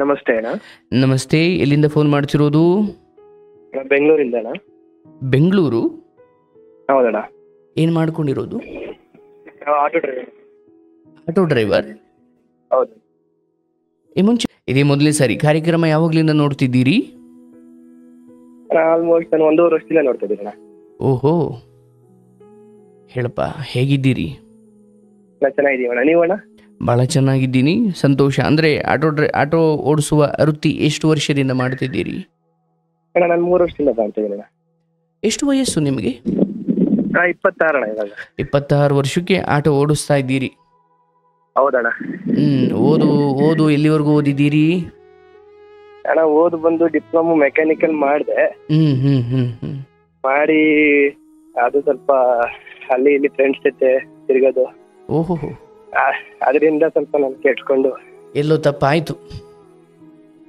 ನಮಸ್ತೆ ಅಣ್ಣ. ನಮಸ್ತೆ. ಎಲ್ಲಿಂದ ಫೋನ್ ಮಾಡ್ತಿರೋದು? ಬೆಂಗಳೂರಿಂದ ಅಣ್ಣ. ಬೆಂಗಳೂರು? ಹೌದಣ್ಣ. ಏನು ಮಾಡ್ಕೊಂಡಿರೋದು? Auto driver. Auto driver? ಹೌದು. ಈ ಮುಂಚೆ ಇದೇ ಮೊದಲೇ ಸರಿ ಕಾರ್ಯಕ್ರಮ ಯಾವಾಗಲಿಂದ ನೋಡ್ತಿದ್ದೀರಿ? ಆಲ್ಮೋಸ್ಟ್ ನಾನು 1.5 ವರ್ಷದಿಂದ ನೋಡ್ತಾ ಇದ್ದೀನಿ ಅಣ್ಣ. ಓಹೋ, ಹೇಳಪ್ಪ, ಹೇಗಿದ್ದೀರಿ? ನಾನು ಚೆನ್ನಾಗಿದ್ದೀವಿ ಅಣ್ಣ. ನೀವು ಅಣ್ಣ? ಭಾಳ ಚೆನ್ನಾಗಿದ್ದೀನಿ, ಸಂತೋಷ. ಅಂದರೆ ಆಟೋ ಓಡಿಸುವ ವೃತ್ತಿ ಎಷ್ಟು ವರ್ಷದಿಂದ ಮಾಡ್ತಿದ್ದೀರಿ? ಅಣ್ಣ ನಾನು 3 ವರ್ಷದಿಂದ ಮಾಡ್ತಾ ಇದ್ದೀನಿ ಅಣ್ಣ. ಎಷ್ಟು ವಯಸ್ಸು ನಿಮಗೆ? 26 ಅಣ್ಣ ಇವಾಗ. 26 ವರ್ಷಕ್ಕೆ ಆಟೋ ಓಡಿಸ್ತಾ ಇದ್ದೀರಿ? ಹೌದಣ್ಣ. ಓದು ಎಲ್ಲಿವರೆಗೂ ಓದಿದ್ದೀರಿ? ಅಣ್ಣ ಓದು ಬಂದು ಡಿಪ್ಲೊಮಾ ಮೆಕ್ಯಾನಿಕಲ್ ಮಾಡಿದೆ. ಮಾಡಿ ಅದು ಸ್ವಲ್ಪ ಅಲ್ಲಿ ಇಲ್ಲಿ ಫ್ರೆಂಡ್ಸ್ ಜೊತೆ ತಿರ್ಗೋದು. ಓಹೋ, ಅದರಿಂದ ಸ್ವಲ್ಪ ನಾನು ಕೆಡ್ಸ್ಕೊಂಡು ಎಲ್ಲೋ ತಪ್ಪಾಯ್ತು.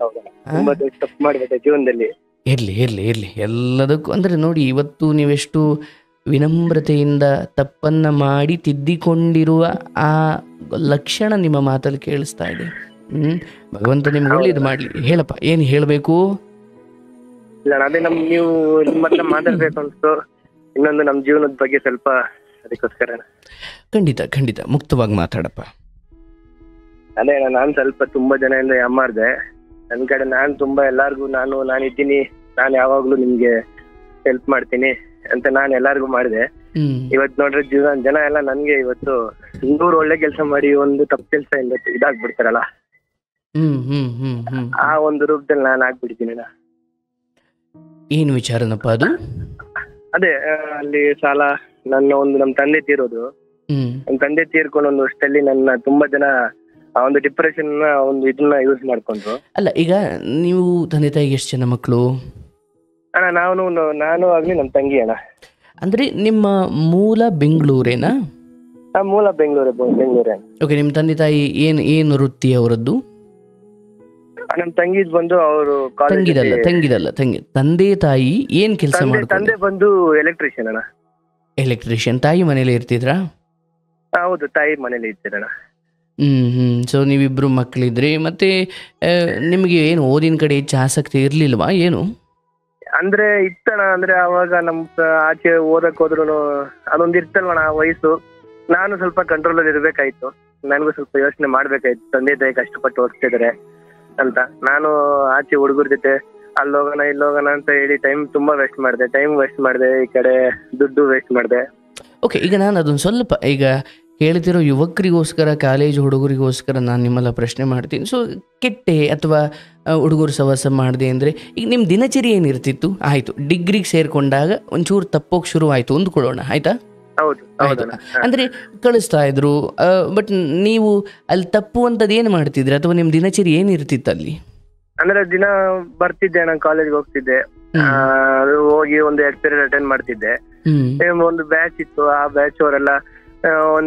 ಹೌದಣ್ಣ, ತುಂಬಾ ದೊಡ್ಡ ತಪ್ಪು ಮಾಡಿಬಿಟ್ಟೆ ಜೀವನದಲ್ಲಿ. ಇರ್ಲಿ ಎಲ್ಲದಕ್ಕೂ. ಅಂದರೆ ನೋಡಿ, ಇವತ್ತು ನೀವೆಷ್ಟು ವಿನಮ್ರತೆಯಿಂದ ತಪ್ಪನ್ನ ಮಾಡಿ ತಿದ್ದಿಕೊಂಡಿರುವ ಆ ಲಕ್ಷಣ ನಿಮ್ಮ ಮಾತಲ್ಲಿ ಕೇಳಿಸ್ತಾ ಇದೆ. ಭಗವಂತ ನಿಮ್ಗೆ ಒಳ್ಳೇದು ಮಾಡ್ಲಿ. ಹೇಳಪ್ಪ, ಏನು ಹೇಳಬೇಕು? ಇಲ್ಲ ಅದೇ ನೀವು ನಿಮ್ಮ ಹತ್ರ ಮಾತಾಡ್ಬೇಕು ಅನ್ಸ್ತು. ಇನ್ನೊಂದು ನಮ್ಮ ಜೀವನದ ಬಗ್ಗೆ ಸ್ವಲ್ಪ, ಅದಕ್ಕೋಸ್ಕರ. ಖಂಡಿತ ಮುಕ್ತವಾಗಿ ಮಾತಾಡಪ್ಪ. ಅದೇ ನಾನು ಸ್ವಲ್ಪ ತುಂಬಾ ಜನದಿಂದ ಯಾಮಾರ್ದೆ. ನನ್ನ ಕಡೆ ನಾನು ತುಂಬಾ ಎಲ್ಲಾರ್ಗು ನಾನಿದ್ದೀನಿ, ನಾನು ಯಾವಾಗ್ಲೂ ನಿಮ್ಗೆ ಹೆಲ್ಪ್ ಮಾಡ್ತೀನಿ ಅಂತ ನಾನು ಎಲ್ಲಾರ್ಗು ಮಾಡಿದೆ. ಇವತ್ತು ನೋಡ್ರೆ ಜನ ಎಲ್ಲ ನನ್ಗೆ ಇವತ್ತು 100 ಒಳ್ಳೆ ಕೆಲಸ ಮಾಡಿ ಒಂದು ತಪ್ಪು ಕೆಲಸ ಇಂದ ಇದಾಗ್ಬಿಡ್ತಾರಲ್ಲ, ಆ ಒಂದು ರೂಪದಲ್ಲಿ ನಾನು ಆಗ್ಬಿಡ್ತೀನಿ. ಏನು ವಿಚಾರನಪ್ಪ ಅದು? ಅದೇ ಅಲ್ಲಿ ಸಾಲ, ನಮ್ಮ ತಂದೆ ತೀರೋದು. ನಮ್ಮ ತಂದೆ ತೀರ್ಕೊಂಡು 1 ವರ್ಷದಲ್ಲಿ ನನ್ನ ತುಂಬಾ ಜನ ಆ ಒಂದು ಡಿಪ್ರೆಷನ್ ಇದನ್ನ ಯೂಸ್ ಮಾಡ್ಕೊಂಡ್ರು. ಅಲ್ಲ, ಈಗ ನೀವು ತಂದೆ ತಾಯಿಗೆ ಎಷ್ಟು ಜನ ಮಕ್ಕಳು? ಅಣ್ಣ ನಾನು ಆಗ್ಲಿ ನಮ್ಮ ತಂಗಿ ಅಣ್ಣ. ಅಂದ್ರೆ ನಿಮ್ಮ ಮೂಲ ಬೆಂಗಳೂರೇನಾ? ಮೂಲ ಬೆಂಗಳೂರೇ. ಓಕೆ, ನಿಮ್ಮ ತಂದೆ ತಾಯಿ ಏನು ವೃತ್ತಿ ಅವರದ್ದು? ನಮ್ಮ ತಂಗಿದ್ ಬಂದು ಅವರು ತಂಗಿದಲ್ಲ ತಂದೆ ತಾಯಿ ಏನ್ ಕೆಲಸ ಮಾಡ್ತಾರೆ? ತಂದೆ ಬಂದು ಎಲೆಕ್ಟ್ರಿಷಿಯನ್ ಅಣ್ಣ. ಎಲೆಕ್ಟ್ರಿಷಿಯನ್. ತಾಯಿ ಮನೇಲಿ ಇರ್ತಿದ್ರಾ? ಹೌದು, ತಾಯಿ ಮನೇಲಿ ಇರ್ತೀರಣ್ಣ. ಸೊ ನೀವಿಬ್ರು ಮಕ್ಕಳಿದ್ರಿ. ಮತ್ತೆ ನಿಮಗೆ ಏನು ಓದಿನ ಕಡೆ ಹೆಚ್ಚು ಆಸಕ್ತಿ ಇರ್ಲಿಲ್ವಾ ಏನು? ಅಂದ್ರೆ ಇತ್ತಣ್ಣ. ಅಂದ್ರೆ ಅವಾಗ ಆಚೆ ಓದಕ್ ಹೋದ್ರು ಅದೊಂದು ಇರ್ತಲ್ವಣ್ಣ ಆ ವಯಸ್ಸು. ನಾನು ಸ್ವಲ್ಪ ಕಂಟ್ರೋಲ್ ಅಲ್ಲಿ ಇರ್ಬೇಕಾಯ್ತು. ನನಗೂ ಸ್ವಲ್ಪ ಯೋಚನೆ ಮಾಡ್ಬೇಕಾಯ್ತು, ತಂದೆ ತಾಯಿ ಕಷ್ಟಪಟ್ಟು ಓದಿಸ್ತಿದಾರೆ ಅಂತ. ನಾನು ಆಚೆ ಹುಡುಗರ ಜೊತೆ ಅಲ್ಲೋಗೋಣ ಇಲ್ಲೋಗೋಣ ಅಂತ ಹೇಳಿ ತುಂಬಾ ವೇಸ್ಟ್ ಮಾಡಿದೆ. ಈ ಕಡೆ ದುಡ್ಡು ವೇಸ್ಟ್ ಮಾಡಿದೆ. ಓಕೆ, ಈಗ ನಾನು ಅದೊಂದು ಸ್ವಲ್ಪ ಈಗ ಕೇಳ್ತಿರೋ ಯುವಕರಿಗೋಸ್ಕರ, ಕಾಲೇಜ್ ಹುಡುಗರಿಗೋಸ್ಕರ ನಾನು ನಿಮ್ಮೆಲ್ಲ ಪ್ರಶ್ನೆ ಮಾಡ್ತೀನಿ. ಸೊ ಕೆಟ್ಟೆ ಅಥವಾ ಹುಡುಗರು ಸವಾಸ ಮಾಡಿದೆ ಅಂದರೆ ಈಗ ನಿಮ್ಮ ದಿನಚರಿ ಏನಿರ್ತಿತ್ತು? ಆಯಿತು, ಡಿಗ್ರಿಗೆ ಸೇರಿಕೊಂಡಾಗ ಒಂಚೂರು ತಪ್ಪೋಕೆ ಶುರು ಆಯಿತು ಅಂದ್ಕೊಳ್ಳೋಣ, ಆಯಿತಾ? ಹೌದು. ಅಂದರೆ ಕಳಿಸ್ತಾ ಇದ್ರು, ಬಟ್ ನೀವು ಅಲ್ಲಿ ತಪ್ಪು ಅಂತದ್ದು ಏನು ಮಾಡ್ತಿದ್ರಿ ಅಥವಾ ನಿಮ್ಮ ದಿನಚರಿ ಏನಿರ್ತಿತ್ತು ಅಲ್ಲಿ? ಅಂದ್ರೆ ದಿನ ಬರ್ತಿದ್ದೆ, ನಾನು ಕಾಲೇಜ್ಗೆ ಹೋಗ್ತಿದ್ದೆ. ಹೋಗಿ 1-2 ಪೀರಿಯಡ್ ಅಟೆಂಡ್ ಮಾಡ್ತಿದ್ದೆ. ಒಂದು ಬ್ಯಾಚ್ ಇತ್ತು, ಆ ಬ್ಯಾಚ್ ಅವರೆಲ್ಲ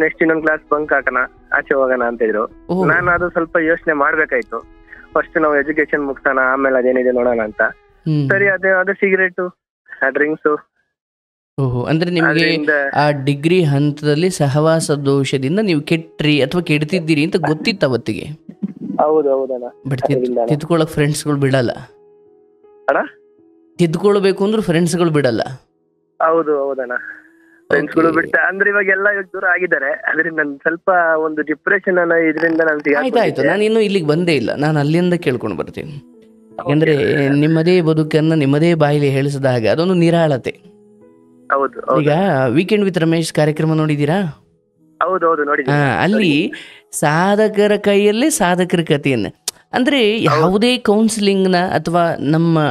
ನೆಕ್ಸ್ಟ್ ಇನ್ನೊಂದು ಕ್ಲಾಸ್ ಬಂಕ್ ಹಾಕೋಣ, ಆಚೆ ಹೋಗೋಣ ಅಂತ ಇದ್ರು. ನಾನು ಅದು ಸ್ವಲ್ಪ ಯೋಚನೆ ಮಾಡ್ಬೇಕಾಯ್ತು. ಫಸ್ಟ್ ನಾವು ಎಜುಕೇಶನ್ ಮುಗಿಸೋಣ, ಆಮೇಲೆ ಅದೇನಿದೆ ನೋಡೋಣ ಅಂತ. ಸರಿ, ಅದು ಸಿಗರೇಟು, ಡ್ರಿಂಕ್ಸು. ಓಹೋ, ಅಂದ್ರೆ ನಿಮಗೆ ಆ ಡಿಗ್ರಿ ಹಂತದಲ್ಲಿ ಸಹವಾಸ ದೋಷದಿಂದ ನೀವು ಕೆಟ್ಟ್ರಿ ಅಥವಾ ಕೆಡ್ತಿದ್ದೀರಿ ಅಂತ ಗೊತ್ತಿತ್ತು ಅವತ್ತಿಗೆ? ಹೌದಣ್ಣ. ಬಟ್ ತಿದ್ಕೊಳ್ಳೋಕೆ ಫ್ರೆಂಡ್ಸ್ಗಳು ಬಿಡಲ್ಲ ಅಣ್ಣ. ತಿದ್ಕೊಳ್ಬೇಕು ಅಂದ್ರೆ ಫ್ರೆಂಡ್ಸ್ಗಳು ಬಿಡಲ್ಲ. ಹೌದಣ್ಣ, ಫ್ರೆಂಡ್ಸ್ಗಳು ಬಿಡ್ತಾ. ಅಂದ್ರೆ ಇವಾಗೆಲ್ಲ ದೂರ ಆಗಿದ್ದಾರೆ. ಅದರಿಂದ ನಾನು ಸ್ವಲ್ಪ ಒಂದು ಡಿಪ್ರೆಷನ್ ಅನ್ನೋ ಇದರಿಂದ ಆಯ್ತು, ನಾನು ಇನ್ನೂ ಇಲ್ಲಿಗೆ ಬಂದೇ ಇಲ್ಲ. ನಾನು ಅಲ್ಲಿಂದ ಕೇಳ್ಕೊಂಡು ಬರ್ತೀನಿ. ಯಾಕಂದ್ರೆ ನಿಮ್ಮದೇ ಬದುಕನ್ನು ನಿಮ್ಮದೇ ಬಾಯಿಲಿ ಹೇಳಿಸಿದಾಗ ಅದೊಂದು ನಿರಾಳತೆ. ಹೌದು. ಈಗ ವೀಕೆಂಡ್ ವಿತ್ ರಮೇಶ್ ಕಾರ್ಯಕ್ರಮ ನೋಡಿದ್ದೀರಾ? ಹೌದು ನೋಡಿ. ಅಲ್ಲಿ ಸಾಧಕರ ಕೈಯಲ್ಲೇ ಸಾಧಕರ ಕಥೆಯನ್ನ, ಅಂದ್ರೆ ಯಾವುದೇ ಕೌನ್ಸಿಲಿಂಗ್ನ ಅಥವಾ ನಮ್ಮ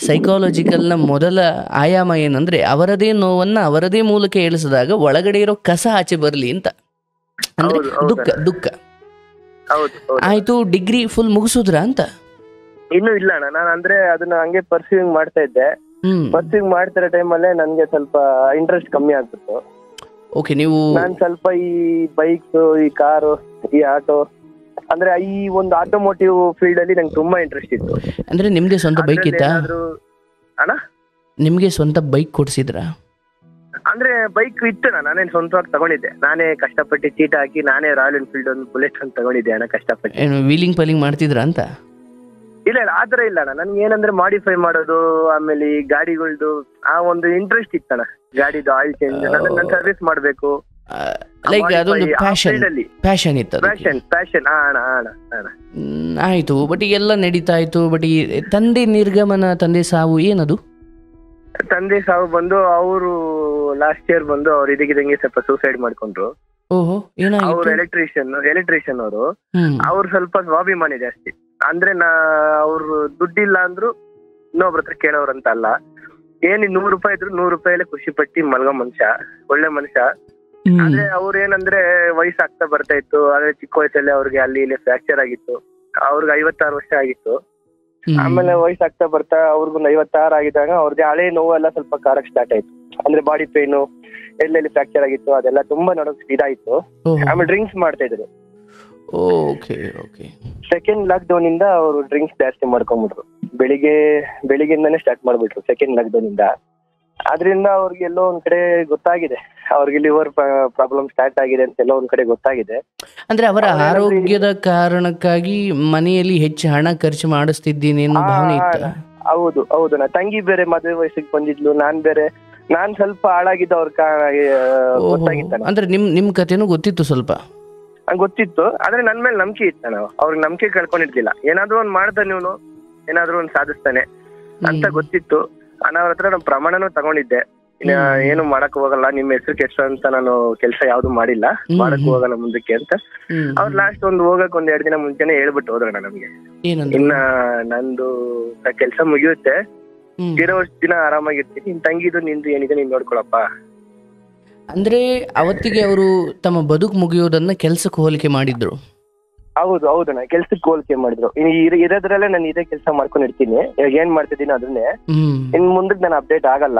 ಸೈಕಾಲಜಿಕಲ್ನ ಮೊದಲ ಆಯಾಮ ಏನಂದ್ರೆ ಅವರದೇ ನೋವನ್ನ ಅವರದೇ ಮೂಲಕ ಹೇಳಿಸಿದಾಗ ಒಳಗಡೆ ಇರೋ ಕಸ ಆಚೆ ಬರ್ಲಿ ಅಂತ. ಅಂದ್ರೆ ದುಃಖ. ಆಯ್ತು, ಡಿಗ್ರಿ ಫುಲ್ ಮುಗಿಸುದ್ರಾ ಅಂತ? ಇನ್ನೂ ಇಲ್ಲ ಅಣ್ಣ. ನಾನು ಅಂದ್ರೆ ಅದನ್ನ ಹಂಗೆ ಪರ್ಸ್ಯೂವಿಂಗ್ ಮಾಡ್ತಾ ಇದ್ದೆ. ಪರ್ಸ್ಯೂವಿಂಗ್ ಮಾಡ್ತಿರೋ ಟೈಮಲ್ಲೇ ನನ್ಗೆ ಸ್ವಲ್ಪ ಇಂಟ್ರೆಸ್ಟ್ ಕಮ್ಮಿ ಆಗ್ತಿತ್ತು. ಓಕೆ, ನೀವು ನಾನು ಸ್ವಲ್ಪ ಈ ಬೈಕ್ಸ್, ಈ ಕಾರು, ಈ ಆಟೋ, ಅಂದ್ರೆ ಈ ಒಂದು ಆಟೋಮೋಟಿವ್ ಫೀಲ್ಡ್ ಅಲ್ಲಿ ನಂಗೆ ತುಂಬಾ ಇಂಟ್ರೆಸ್ಟ್ ಇತ್ತು. ಅಂದ್ರೆ ನಿಮ್ದೇ ಸ್ವಂತ ಬೈಕ್ ಇತ್ತಾ ಅಣ್ಣ? ನಿಮ್ಗೆ ಸ್ವಂತ ಬೈಕ್ ಕೊಡ್ಸಿದ್ರಾ? ಅಂದ್ರೆ ಬೈಕ್ ಇತ್ತು, ನಾನೇನ್ ಸ್ವಂತವಾಗಿ ತಗೊಂಡಿದ್ದೆ. ನಾನೇ ಕಷ್ಟಪಟ್ಟು ಚೀಟ್ ಹಾಕಿ ನಾನೇ ರಾಯಲ್ ಎನ್ಫೀಲ್ಡ್ ಒಂದು ಬುಲೆಟ್ ಅಂತ ತಗೊಂಡಿದ್ದೆ ಅಣ್ಣ, ಕಷ್ಟಪಟ್ಟು. ಏನು ವೀಲಿಂಗ್ ಪೈಲಿಂಗ್ ಮಾಡ್ತಿದ್ರಾ ಅಂತ? ಇಲ್ಲ ಇಲ್ಲ ಆತರ ಇಲ್ಲ ಅಣ್ಣ. ನನ್ಗೆ ಏನಂದ್ರೆ ಮಾಡಿಫೈ ಮಾಡೋದು, ಆಮೇಲೆ ಈ ಗಾಡಿಗಳ್ದು ಆ ಒಂದು ಇಂಟ್ರೆಸ್ಟ್ ಇತ್ತಣ್ಣ. ಗಾಡಿದು ಆಯಿಲ್ ಚೇಂಜ್ ನನ್ನ ಸರ್ವಿಸ್ ಮಾಡ್ಬೇಕು, ಲೈಕ್ ಅದೊಂದು ಪ್ಯಾಷನ್ ಇತ್ತು. ಪ್ಯಾಷನ್ ಅಣ್ಣ ಅಣ್ಣ ಅಣ್ಣ. ಆಯ್ತು, ಬಟ್ ಎಲ್ಲ ನಡೀತಾ ಇತ್ತು. ಬಟ್ ಈ ತಂದೆ ನಿರ್ಗಮನ, ತಂದೆ ಸಾವು ಏನದು? ತಂದೆ ಸಾವು ಬಂದು ಅವರು ಲಾಸ್ಟ್ ಇಯರ್ ಬಂದು ಅವ್ರು ಇದಕ್ಕಿದಂಗೆ ಸ್ವಲ್ಪ ಸೂಸೈಡ್ ಮಾಡ್ಕೊಂಡ್ರು. ಓಹೋ, ಅವ್ರು ಎಲೆಕ್ಟ್ರಿಷಿಯನ್ ಅವರು. ಅವ್ರು ಸ್ವಲ್ಪ ಸ್ವಾಭಿಮಾನಿ ಜಾಸ್ತಿ. ಅಂದ್ರೆ ಅವ್ರು ದುಡ್ಡಿಲ್ಲ ಅಂದ್ರು ಇನ್ನೊಬ್ರ ಹತ್ರ ಕೇಳೋರಂತ ಅಲ್ಲ. ಏನ್ ₹100 ಇದ್ರು ₹100 ಖುಷಿ ಪಟ್ಟಿ ಮಲ್ಗೋ ಮನುಷ್ಯ, ಒಳ್ಳೆ ಮನುಷ್ಯ. ಆದ್ರೆ ಅವ್ರ ಏನಂದ್ರೆ ವಯಸ್ಸಾಗ್ತಾ ಬರ್ತಾ ಇತ್ತು. ಆದ್ರೆ ಚಿಕ್ಕ ವಯಸ್ಸಲ್ಲಿ ಅವ್ರಿಗೆ ಅಲ್ಲಿ ಇಲ್ಲಿ ಫ್ರಾಕ್ಚರ್ ಆಗಿತ್ತು. ಅವ್ರಿಗೆ 56 ವರ್ಷ ಆಗಿತ್ತು. ಆಮೇಲೆ ವಯಸ್ಸಾಗ್ತಾ ಬರ್ತಾ ಅವ್ರಿಗೂ 56 ಆಗಿದ್ದಾಗ ಅವ್ರಿಗೆ ಹಳೆ ನೋವು ಎಲ್ಲ ಸ್ವಲ್ಪ ಕಾರಕ್ ಸ್ಟಾರ್ಟ್ ಆಯ್ತು. ಅಂದ್ರೆ ಬಾಡಿ ಪೇನು, ಎಲ್ಲೆಲ್ಲಿ ಫ್ರಾಕ್ಚರ್ ಆಗಿತ್ತು ಅದೆಲ್ಲ ತುಂಬಾ ನೋಡಕ್ ಇದಾಯ್ತು. ಆಮೇಲೆ ಡ್ರಿಂಕ್ಸ್ ಮಾಡ್ತಾ ಇದ್ರು. ಸೆಕೆಂಡ್ ಲಾಕ್ಡೌನ್ ಇಂದ ಅವರು ಡ್ರಿಂಕ್ಸ್ ಜಾಸ್ತಿ ಮಾಡ್ಕೊಂಡ್ಬಿಟ್ರು. ಬೆಳಿಗ್ಗೆಯಿಂದಾನೇ ಸ್ಟಾರ್ಟ್ ಮಾಡ್ಬಿಟ್ರು ಸೆಕೆಂಡ್ ಲಾಕ್ಡೌನ್ ಇಂದ. ಆದ್ರಿಂದ ಅವ್ರಿಗೆ ಎಲ್ಲೋ ಒಂದ್ ಕಡೆ ಗೊತ್ತಾಗಿದೆ, ಅವ್ರಿಗೆ ಲಿವರ್ ಪ್ರಾಬ್ಲಮ್ ಸ್ಟಾರ್ಟ್ ಆಗಿದೆ ಅಂತ ಎಲ್ಲೋ ಒಂದ್ ಕಡೆ ಗೊತ್ತಾಗಿದೆ. ಅಂದ್ರೆ ಅವರ ಆರೋಗ್ಯದ ಕಾರಣಕ್ಕಾಗಿ ಮನೆಯಲ್ಲಿ ಹೆಚ್ಚು ಹಣ ಖರ್ಚು ಮಾಡಿಸ್ತಿದ್ದೀನಿ ಅನ್ನೋ ಭಾವನೆ ಇತ್ತು. ಹೌದು ಹೌದು. ತಂಗಿ ಬೇರೆ ಮದುವೆ ವಯಸ್ಸಿಗೆ ಬಂದಿದ್ಲು, ನಾನ್ ಸ್ವಲ್ಪ ಹಾಳಾಗಿದ್ದ ಅವ್ರ ಗೊತ್ತಾಗಿತ್ತ. ಅಂದ್ರೆ ನಿಮ್ ಕಥೆನೂ ಗೊತ್ತಿತ್ತು ಸ್ವಲ್ಪ? ಗೊತ್ತಿತ್ತು, ಆದ್ರೆ ನನ್ ಮೇಲೆ ನಂಬಿಕೆ ಇತ್ತ. ನಾವು ಅವ್ರಿಗೆ ನಂಬಿಕೆ ಕಳ್ಕೊಂಡಿರ್ಲಿಲ್ಲ. ಏನಾದ್ರು ಒಂದ್ ಮಾಡ್ತಾನೆ ಇವನು, ಏನಾದ್ರು ಒಂದ್ ಸಾಧಿಸ್ತಾನೆ ಅಂತ ಗೊತ್ತಿತ್ತು. ನಾನು ಅವ್ರ ಹತ್ರ ಪ್ರಮಾಣನೂ ತಗೊಂಡಿದ್ದೆ. ಏನು ಮಾಡಕ್ ಹೋಗಲ್ಲ, ನಿಮ್ ಹೆಸರು ಕೆಲ್ಸ ಅಂತ ನಾನು ಕೆಲ್ಸ ಯಾವ್ದು ಮಾಡಿಲ್ಲ, ಮಾಡಕ್ ಹೋಗಲ್ಲ ಮುಂದಕ್ಕೆ ಅಂತ. ಅವ್ರು ಲಾಸ್ಟ್ ಹೋಗಕ್ 2 ದಿನ ಮುಂಚೆನೆ ಹೇಳ್ಬಿಟ್ಟು ಹೋದ್ರಣ್ಣ ನಮ್ಗೆ, ಇನ್ನ ನಂದು ಕೆಲ್ಸ ಮುಗಿಯುತ್ತೆ, ಇರೋಷ್ಟು ದಿನ ಆರಾಮಾಗಿರ್ತೀನಿ, ನಿನ್ ತಂಗಿದು ನಿಂದು ಏನಿದೆ ನೀನ್ ನೋಡ್ಕೊಳಪ್ಪ. ಅಂದ್ರೆ ಅವತ್ತಿಗೆ ಅವರು ತಮ್ಮ ಬದುಕು ಮುಗಿಯೋದನ್ನ ಕೆಲ್ಸಕ್ಕೆ ಹೋಲಿಕೆ ಮಾಡಿದ್ರು. ಹೌದು ಹೌದಣ್ಣ, ಕೆಲ್ಸಕ್ಕೆ ಹೋಲಿಕೆ ಮಾಡಿದ್ರು. ಇರೋದ್ರಲ್ಲೇ ನಾನು ಇದೇ ಕೆಲಸ ಮಾಡ್ಕೊಂಡಿರ್ತೀನಿ, ಇವಾಗ ಏನ್ ಮಾಡ್ತಿದ್ದೀನಿ ಅದನ್ನೇ. ಇನ್ ಮುಂದಕ್ಕೆ ನಾನು ಅಪ್ಡೇಟ್ ಆಗಲ್ಲ.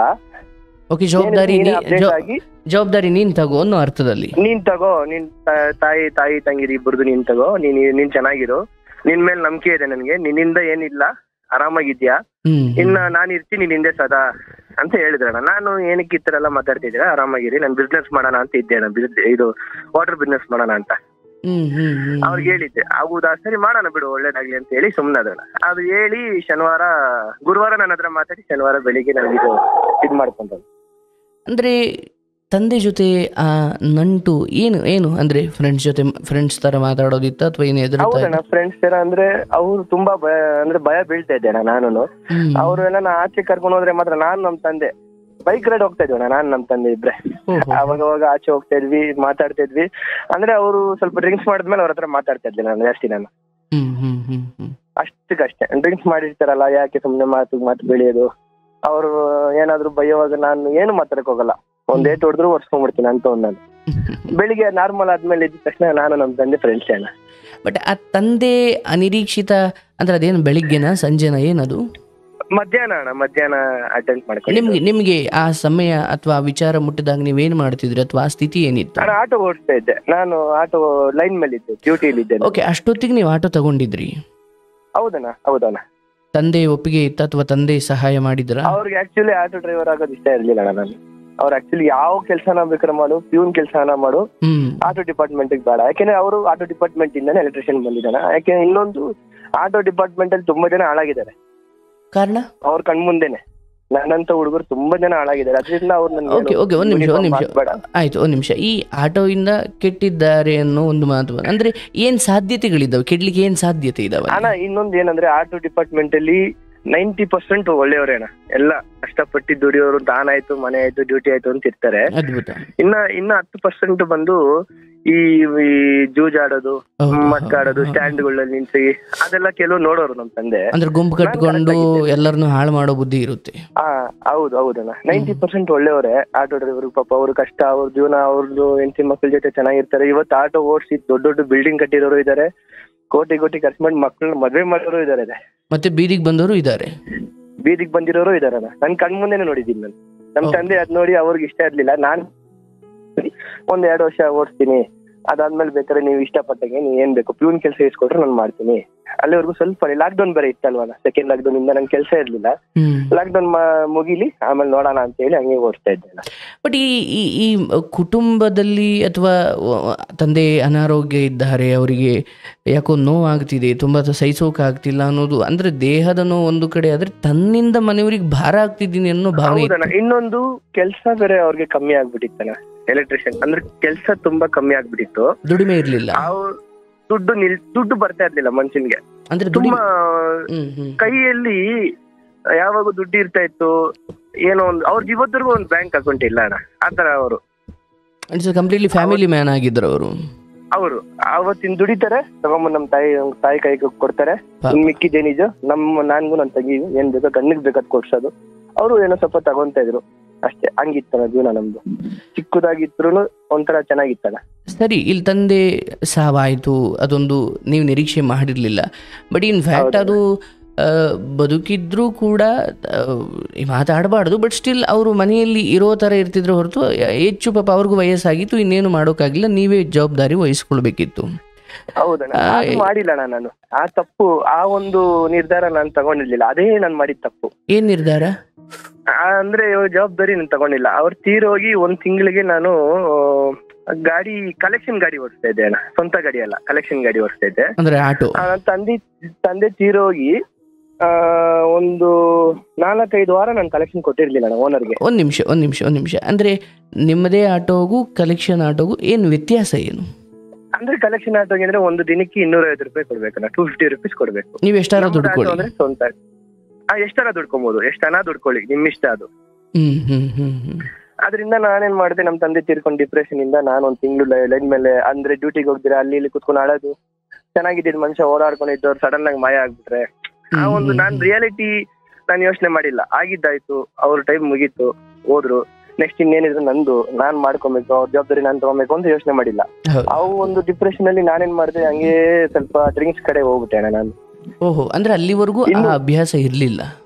ಜವಾಬ್ದಾರಿ ನೀನ್ ತಗೋ ಅನ್ನೋ ಅರ್ಥದಲ್ಲಿ. ನೀನ್ ತಗೋ, ನಿನ್ ತಾಯಿ ತಂಗಿರಿ ಇಬ್ಬರದು ನೀನ್ ತಗೋ, ನೀನ್ ಚೆನ್ನಾಗಿರು, ನಿನ್ ಮೇಲೆ ನಂಬಿಕೆ ಇದೆ ನನ್ಗೆ, ನಿನ್ನಿಂದ ಏನಿಲ್ಲ, ಆರಾಮಾಗಿದ್ಯಾ, ಇನ್ನ ನಾನು ಇರ್ತೀನಿ ನಿಂದೆ ಸದಾ ಅಂತ ಹೇಳಿದ್ರಣ್ಣ. ನಾನು ಏನಕ್ಕೆ ಈ ತರ ಎಲ್ಲ ಮಾತಾಡ್ತಿದ್ದೀರಾ, ಆರಾಮಾಗಿರಿ, ನಾನು ಬಿಸ್ನೆಸ್ ಮಾಡೋಣ ಅಂತ ಇದ್ದೇನೆ, ಇದು ವಾಟರ್ ಬಿಸ್ನೆಸ್ ಮಾಡೋಣ ಅಂತ ಅವ್ರಿಗೆ ಹೇಳಿದ್ದೆ. ಹೌದಾ ಸರಿ ಮಾಡೋಣ ಬಿಡು, ಒಳ್ಳೇದಾಗ್ಲಿ ಅಂತ ಹೇಳಿ ಸುಮ್ನದಣ್ಣ. ಅದು ಹೇಳಿ ಗುರುವಾರ ನನ್ನ ಹತ್ರ ಮಾತಾಡಿ ಶನಿವಾರ ಬೆಳಿಗ್ಗೆ ನನಗೆ ಇದ್ ಮಾಡ್ಕೊಂಡ್ರು. ಅಂದ್ರೆ ತಂದೆ ಜೊತೆ ಆ ನಂಟು ಏನು ಅಂದ್ರೆ ಫ್ರೆಂಡ್ಸ್ ತರ ಮಾತಾಡೋದಿತ್ತ ಅಥವಾ ಏನು ಎದುರು? ಹೌದಣ್ಣ, ಫ್ರೆಂಡ್ಸ್ ತರ ಅಂದ್ರೆ ಅವ್ರು ತುಂಬಾ ಭಯ ಬೀಳ್ತಾ ಇದ್ದೇನೆ ನಾನು. ಅವ್ರು ಎಲ್ಲ ಆಚೆ ಕರ್ಕೊಂಡು ಹೋದ್ರೆ ಮಾತ್ರ ನಾನು ನಮ್ ತಂದೆ ಬೈಕ್ ರೈಡ್ ಹೋಗ್ತಾ ಇದ್ವಿ ನಾನು ನಮ್ ತಂದೆ ಇಬ್ರೆ. ಅವಾಗ ಆಚೆ ಹೋಗ್ತಾ ಇದ್ವಿ, ಮಾತಾಡ್ತಾ ಇದ್ವಿ. ಅಂದ್ರೆ ಅವರು ಸ್ವಲ್ಪ ಡ್ರಿಂಕ್ಸ್ ಮಾಡಿದ್ಮೇಲೆ ಅವ್ರ ಹತ್ರ ಮಾತಾಡ್ತಾ ಇದ್ದೆ ನಾನು ಜಾಸ್ತಿ. ನಾನು ಅಷ್ಟಕ್ಕಷ್ಟೇ, ಡ್ರಿಂಕ್ಸ್ ಮಾಡಿರ್ತಾರಲ್ಲ ಯಾಕೆ ಸುಮ್ನೆ ಮಾತು ಬೆಳೆಯೋದು. ಅವ್ರು ಏನಾದ್ರು ಬೈಯೋವಾಗ ನಾನು ಏನು ಮಾತಾಡಕ್ ಹೋಗಲ್ಲ, ಒಂದೇಟ್ ಹೊಡೆದ್ರು ಒರ್ಸ್ಕೊಂಡ್ಬಿಡ್ತೀನಿ ಅಂತ ನಾನು. ಬೆಳಿಗ್ಗೆ ನಾರ್ಮಲ್ ಆದ್ಮೇಲೆ ಇದ್ದ ತಕ್ಷಣ ನಾನು ನಮ್ ತಂದೆ ಫ್ರೆಂಡ್ಸ್ ಏನ. ಬಟ್ ಆ ತಂದೆ ಅನಿರೀಕ್ಷಿತ ಅಂದ್ರೆ ಅದೇನು ಬೆಳಿಗ್ಗೆನಾ ಸಂಜೆನಾ ಏನದು? ಮಧ್ಯಾಹ್ನ ಅಟೆಂಡ್ ಮಾಡ್ಕೊಂಡು. ನಿಮ್ಗೆ ಆ ಸಮಯ ಅಥವಾ ವಿಚಾರ ಮುಟ್ಟಿದಾಗ ನೀವೇನ್ ಮಾಡ್ತಿದ್ರಿ ಅಥವಾ ಆ ಸ್ಥಿತಿ ಏನಿತ್ತು? ಆಟೋ ಓಡಿಸ್ತಾ ಇದ್ದೆ ನಾನು, ಆಟೋ ಲೈನ್ ಮೇಲೆ ಇದ್ದೆ, ಡ್ಯೂಟಿಲಿ ಇದ್ದೆ. ಓಕೆ, ಅಷ್ಟೊತ್ತಿಗೆ ನೀವು ಆಟೋ ತಗೊಂಡಿದ್ರಿ? ಹೌದಣ್ಣ. ತಂದೆ ಒಪ್ಪಿಗೆ ಇತ್ತ ಅಥವಾ ತಂದೆ ಸಹಾಯ ಮಾಡಿದ್ರ? ಅವ್ರಿಗೆ ಆಕ್ಚುಲಿ ಆಟೋ ಡ್ರೈವರ್ ಆಗೋದು ಇಷ್ಟ ಇರ್ಲಿಲ್ಲ ನಾನು. ಅವ್ರು ಆಕ್ಚುಲಿ ಯಾವ ಕೆಲಸನ ಬೇಕಾದ್ರೆ ಮಾಡು, ಪ್ಯೂನ್ ಕೆಲಸನ ಮಾಡು, ಆಟೋ ಡಿಪಾರ್ಟ್ಮೆಂಟ್ ಬೇಡ. ಯಾಕೆಂದ್ರೆ ಅವರು ಆಟೋ ಡಿಪಾರ್ಟ್ಮೆಂಟ್ ಇಂದಾನೆ ಎಲೆಕ್ಟ್ರಿಷಿಯನ್ ಬಂದಿದ್ದಾನೆ. ಯಾಕೆ ಇನ್ನೊಂದು ಆಟೋ ಡಿಪಾರ್ಟ್ಮೆಂಟ್ ಅಲ್ಲಿ ತುಂಬಾ ಜನ ಹಾಳಾಗಿದ್ದಾರೆ. ಕಾರಣ ಅವ್ರ ಕಣ್ಮುಂದೆನೆ ನನ್ನಂತ ಹುಡುಗರು ತುಂಬಾ ಜನ ಹಾಳಾಗಿದ್ದಾರೆ. ಅದರಿಂದ ಒಂದ್ ನಿಮಿಷ ಈ ಆಟೋ ಇಂದ ಕೆಟ್ಟಿದ್ದಾರೆ ಅನ್ನೋ ಒಂದು ಮಾತು. ಅಂದ್ರೆ ಏನ್ ಸಾಧ್ಯತೆಗಳಿದಾವೆ, ಕೆಡ್ಲಿಕ್ಕೆ ಏನ್ ಸಾಧ್ಯತೆ ಇದಾವೆ? ಅಣ್ಣ ಇನ್ನೊಂದು ಏನಂದ್ರೆ ಆಟೋ ಡಿಪಾರ್ಟ್ಮೆಂಟ್ ಅಲ್ಲಿ 90% ಒಳ್ಳೆಯವರೇನ, ಎಲ್ಲ ಕಷ್ಟಪಟ್ಟು ದುಡಿಯೋರು, ತಾನಾಯ್ತು ಮನೆ ಆಯ್ತು ಡ್ಯೂಟಿ ಆಯ್ತು ಅಂತ ಇರ್ತಾರೆ. ಇನ್ನ 10% ಬಂದು ಈ ಜೂಜಾಡೋದು, ಮಟ್ಕಾಡೋದು, ಸ್ಟ್ಯಾಂಡ್ಗಳಲ್ಲಿ ನಿಂತಿ ಅದೆಲ್ಲ ಕೆಲವು ನೋಡೋರು ನಮ್ ತಂದೆ. ಅಂದ್ರೆ ಗುಂಪು ಕಟ್ಕೊಂಡು ಎಲ್ಲರನ್ನು ಹಾಳು ಮಾಡೋ ಬುದ್ಧಿ ಇರುತ್ತೆ. ಹೌದಣ್ಣ. 90% ಒಳ್ಳೆಯವರೇ ಆಟೋ ಡ್ರೈವರ್. ಪಾಪ ಅವ್ರ ಕಷ್ಟ, ಅವ್ರ ಜೀವನ, ಅವ್ರದ್ದು ಹೆಂಡತಿ ಮಕ್ಳ ಜೊತೆ ಚೆನ್ನಾಗಿರ್ತಾರೆ. ಇವತ್ತು ಆಟೋ ಓಡಿಸಿ ದೊಡ್ಡ ಬಿಲ್ಡಿಂಗ್ ಕಟ್ಟಿರೋರು ಇದಾರೆ, ಕೋಟಿ ಖರ್ಚು ಮಾಡಿ ಮಕ್ಳನ್ನ ಮದ್ವೆ ಮಾಡೋರು ಇದಾರೆ, ಮತ್ತೆ ಬೀದಿಗೆ ಬಂದವರು ಇದಾರೆ, ಬೀದಿಗೆ ಬಂದಿರೋರು ಇದಾರಣ್ಣ. ನನ್ ಕಣ್ಮುಂದೆನೆ ನೋಡಿದ್ದೀನಿ ನಾನು. ನಮ್ ತಂದೆ ಅದ್ ನೋಡಿ ಅವ್ರಿಗೆ ಇಷ್ಟ ಇರ್ಲಿಲ್ಲ. ನಾನ್ 1-2 ವರ್ಷ ಓಡಿಸ್ತೀನಿ, ಅದಾದ್ಮೇಲೆ ಬೇಕಾದ್ರೆ ನೀವು ಇಷ್ಟಪಟ್ಟಂಗೆ ನೀವು ಏನ್ ಬೇಕು ಪ್ಯೂನ್ ಕೆಲಸ ಇಸ್ಕೊಟ್ರೆ ನಾನು ಮಾಡ್ತೀನಿ. ಅಲ್ಲಿವರೆಗೂ ಸ್ವಲ್ಪ ಲಾಕ್ಡೌನ್ ಬೇರೆ ಇತ್ತಲ್ವಾ, ಸೆಕೆಂಡ್ ಲಾಕ್ಡೌನ್ ಇಂದ ನನ್ ಕೆಲಸ ಇರ್ಲಿಲ್ಲ. ಲಾಕ್ಡೌನ್ ಮುಗಿಲಿ ಆಮೇಲೆ ನೋಡೋಣ ಅಂತ ಹೇಳಿ ಹಂಗೆ ಓಡಿಸ್ತಾ ಇದ್ದೆ. ಬಟ್ ಈ ಕುಟುಂಬದಲ್ಲಿ ಅಥವಾ ತಂದೆ ಅನಾರೋಗ್ಯ ಇದ್ದಾರೆ, ಅವರಿಗೆ ಯಾಕೋ ನೋವಾಗ್ತಿದೆ, ತುಂಬಾ ಸಹಿಸೋಕಾಗ್ತಿಲ್ಲ ಅನ್ನೋದು ಅಂದ್ರೆ ದೇಹದ ನೋವು ಒಂದು ಕಡೆ ಆದ್ರೆ ತನ್ನಿಂದ ಮನೆಯವರಿಗೆ ಭಾರ ಆಗ್ತಿದ್ದೀನಿ ಅನ್ನೋ ಭಾವನೆ. ಇನ್ನೊಂದು ಕೆಲಸ ಬೇರೆ ಅವ್ರಿಗೆ ಕಮ್ಮಿ ಆಗ್ಬಿಟ್ಟಿತ್ತನ, ಎಲೆಕ್ಟ್ರಿಷಿಯನ್ ಅಂದ್ರೆ ಕೆಲಸ ತುಂಬಾ ಕಮ್ಮಿ ಆಗ್ಬಿಟ್ಟಿತ್ತು, ದುಡಿಮೆ ಇರ್ಲಿಲ್ಲ, ದುಡ್ಡು ಬರ್ತಾ ಇರ್ಲಿಲ್ಲ ಮನುಷ್ಯನ್ಗೆ. ಅಂದ್ರೆ ತುಂಬಾ ಕೈಯಲ್ಲಿ ಯಾವಾಗ ದುಡ್ಡು ಇರ್ತಾ ಇತ್ತು, ಏನೋ ಒಂದು ಅವ್ರದ್ದು ಇವತ್ತರೆಗೂ ಒಂದು ಬ್ಯಾಂಕ್ ಅಕೌಂಟ್ ಇಲ್ಲ ಅಣ್ಣ. ಆತರ ಅವರು ಕಂಪ್ಲೀಟ್ಲಿ ಫ್ಯಾಮಿಲಿ ಮ್ಯಾನ್ ಆಗಿದ್ರು ಅವರು ಅವತ್ತಿನ ದುಡಿತಾರೆ, ತಗೊಂಬಂದ್ ನಮ್ ತಾಯಿ ಕೈಗೆ ಕೊಡ್ತಾರೆ. ಮಿಕ್ಕಿದೇನಿಜು ನನ್ಗೂ ನನ್ ತಂಗಿಗೂ ಏನ್ ಬೇಕೋ ಕಣ್ಣಿಗೆ ಬೇಕಾದ್ ಕೊಡ್ಸೋದು. ಅವರು ಏನೋ ಸ್ವಲ್ಪ ತಗೊಂತ ಇದ್ರು ಅಷ್ಟೇ. ಹಂಗಿತ್ತಲ್ಲ ಜೀವನ ನಮ್ದು, ಚಿಕ್ಕದಾಗಿದ್ರು ಒಂಥರ ಚೆನ್ನಾಗಿತ್ತಲ್ಲ. ಸರಿ, ಇಲ್ಲಿ ತಂದೆ ಸಾವಾಯ್ತು, ಅದೊಂದು ನೀವು ನಿರೀಕ್ಷೆ ಮಾಡಿರ್ಲಿಲ್ಲ. ಬಟ್ ಇನ್ ಫ್ಯಾಕ್ಟ್ ಅದು ಬದುಕಿದ್ರು ಕೂಡ ಮಾತಾಡಬಾರ್ದು, ಬಟ್ ಸ್ಟಿಲ್ ಅವರು ಮನೆಯಲ್ಲಿ ಇರೋ ಥರ ಇರ್ತಿದ್ರು ಹೊರತು ಹೆಚ್ಚು ಪಾಪ ಅವ್ರಿಗೂ ವಯಸ್ಸಾಗಿತ್ತು, ಇನ್ನೇನು ಮಾಡೋಕ್ಕಾಗಿಲ್ಲ, ನೀವೇ ಜವಾಬ್ದಾರಿ ವಹಿಸ್ಕೊಳ್ಬೇಕಿತ್ತು. ಹೌದಣ್ಣ, ಮಾಡಿಲ್ಲ ನಾನು ಆ ತಪ್ಪು, ಆ ಒಂದು ನಿರ್ಧಾರ ನಾನು ತಗೊಂಡಿರ್ಲಿಲ್ಲ. ಅದೇ ನಾನು ಮಾಡಿದ ತಪ್ಪು. ಏನ್ ನಿರ್ಧಾರ ಅಂದ್ರೆ ಜವಾಬ್ದಾರಿ ನಾನು ತಗೊಂಡಿಲ್ಲ. ಅವ್ರು ತೀರೋಗಿ ಒಂದ್ ತಿಂಗಳಿಗೆ ನಾನು ಗಾಡಿ ಕಲೆಕ್ಷನ್ ಗಾಡಿ ಓಡಿಸ್ತಾ ಇದ್ದೆ ಅಣ್ಣ, ಸ್ವಂತ ಗಾಡಿ ಅಲ್ಲ, ಕಲೆಕ್ಷನ್ ಗಾಡಿ ಓಡಿಸ್ತಾ ಇದ್ದೆ. ಅಂದ್ರೆ ಆಟೋ. ತಂದೆ ತೀರೋಗಿ ಒಂದು 4-5 ವಾರ ನಾನು ಕಲೆಕ್ಷನ್ ಕೊಟ್ಟಿರ್ಲಿಲ್ಲ ಓನರ್ಗೆ. ಒಂದ್ ನಿಮಿಷ ಅಂದ್ರೆ ನಿಮ್ಮದೇ ಆಟೋಗೂ ಕಲೆಕ್ಷನ್ ಆಟೋಗೂ ಏನ್ ವ್ಯತ್ಯಾಸ ಏನು? ಅಂದ್ರೆ ಕಲೆಕ್ಷನ್ ಆಟೋಗೆ ಅಂದ್ರೆ ಒಂದು ದಿನಕ್ಕೆ 250 ರೂಪಾಯಿ ಕೊಡ್ಬೇಕಲ್ಲ, 250 ರುಪೀಸ್ ಕೊಡ್ಬೇಕು. ನೀವು ಎಷ್ಟಾರ ದುಡ್ಕೊಳ್ಳಿ ಅಂದ್ರೆ ಸ್ವಂತ ಎಷ್ಟಾರ ದುಡ್ಕೊಬಹುದು, ಎಷ್ಟನ ದುಡ್ಕೊಳ್ಳಿ, ನಿಮ್ ಇಷ್ಟ ಅದು. ಅದರಿಂದ ನಾನೇನ್ ಮಾಡಿದೆ, ನಮ್ ತಂದೆ ತೀರ್ಕೊಂಡು ಡಿಪ್ರೆಷನ್ ಇಂದ ನಾನು ಒಂದ್ ತಿಂಗಳು ಲೈನ್ ಮೇಲೆ ಅಂದ್ರೆ ಡ್ಯೂಟಿಗೆ ಹೋಗ್ದಿರ ಅಲ್ಲಿ ಇಲ್ಲಿ ಕುತ್ಕೊಂಡು ಆಡೋದು. ಚೆನ್ನಾಗಿದ್ದಿದ್ ಮನುಷ್ಯ ಓಡಾಡ್ಕೊಂಡಿದ್ದವ್ರು ಸಡನ್ ಆಗಿ ಮಾಯ ಆಗ್ಬಿಟ್ರೆ, ಆ ಒಂದು ನಾನ್ ರಿಯಾಲಿಟಿ ನಾನು ಯೋಚನೆ ಮಾಡಿಲ್ಲ. ಆಗಿದ್ದಾಯ್ತು, ಅವ್ರ ಟೈಮ್ ಮುಗೀತು, ಹೋದ್ರು. ನೆಕ್ಸ್ಟ್ ಇನ್ನೇನಿದ್ರು ನಂದು, ನಾನ್ ಮಾಡ್ಕೊಬೇಕು, ಅವ್ರ ಜವಾಬ್ದಾರಿ ನಾನ್ ತಗೋಬೇಕು ಅಂತ ಯೋಚನೆ ಮಾಡಿಲ್ಲ. ಅವು ಒಂದು ಡಿಪ್ರೆಷನ್ ಅಲ್ಲಿ ನಾನೇನ್ ಮಾಡಿದೆ, ಹಂಗೆ ಸ್ವಲ್ಪ ಡ್ರಿಂಕ್ಸ್ ಕಡೆ ಹೋಗ್ಬಿಟ್ಟೆ ಅಣ್ಣ ನಾನು. ಓಹೋ, ಅಂದ್ರೆ ಅಲ್ಲಿವರೆಗೂ ಅಭ್ಯಾಸ ಇರ್ಲಿಲ್ಲ?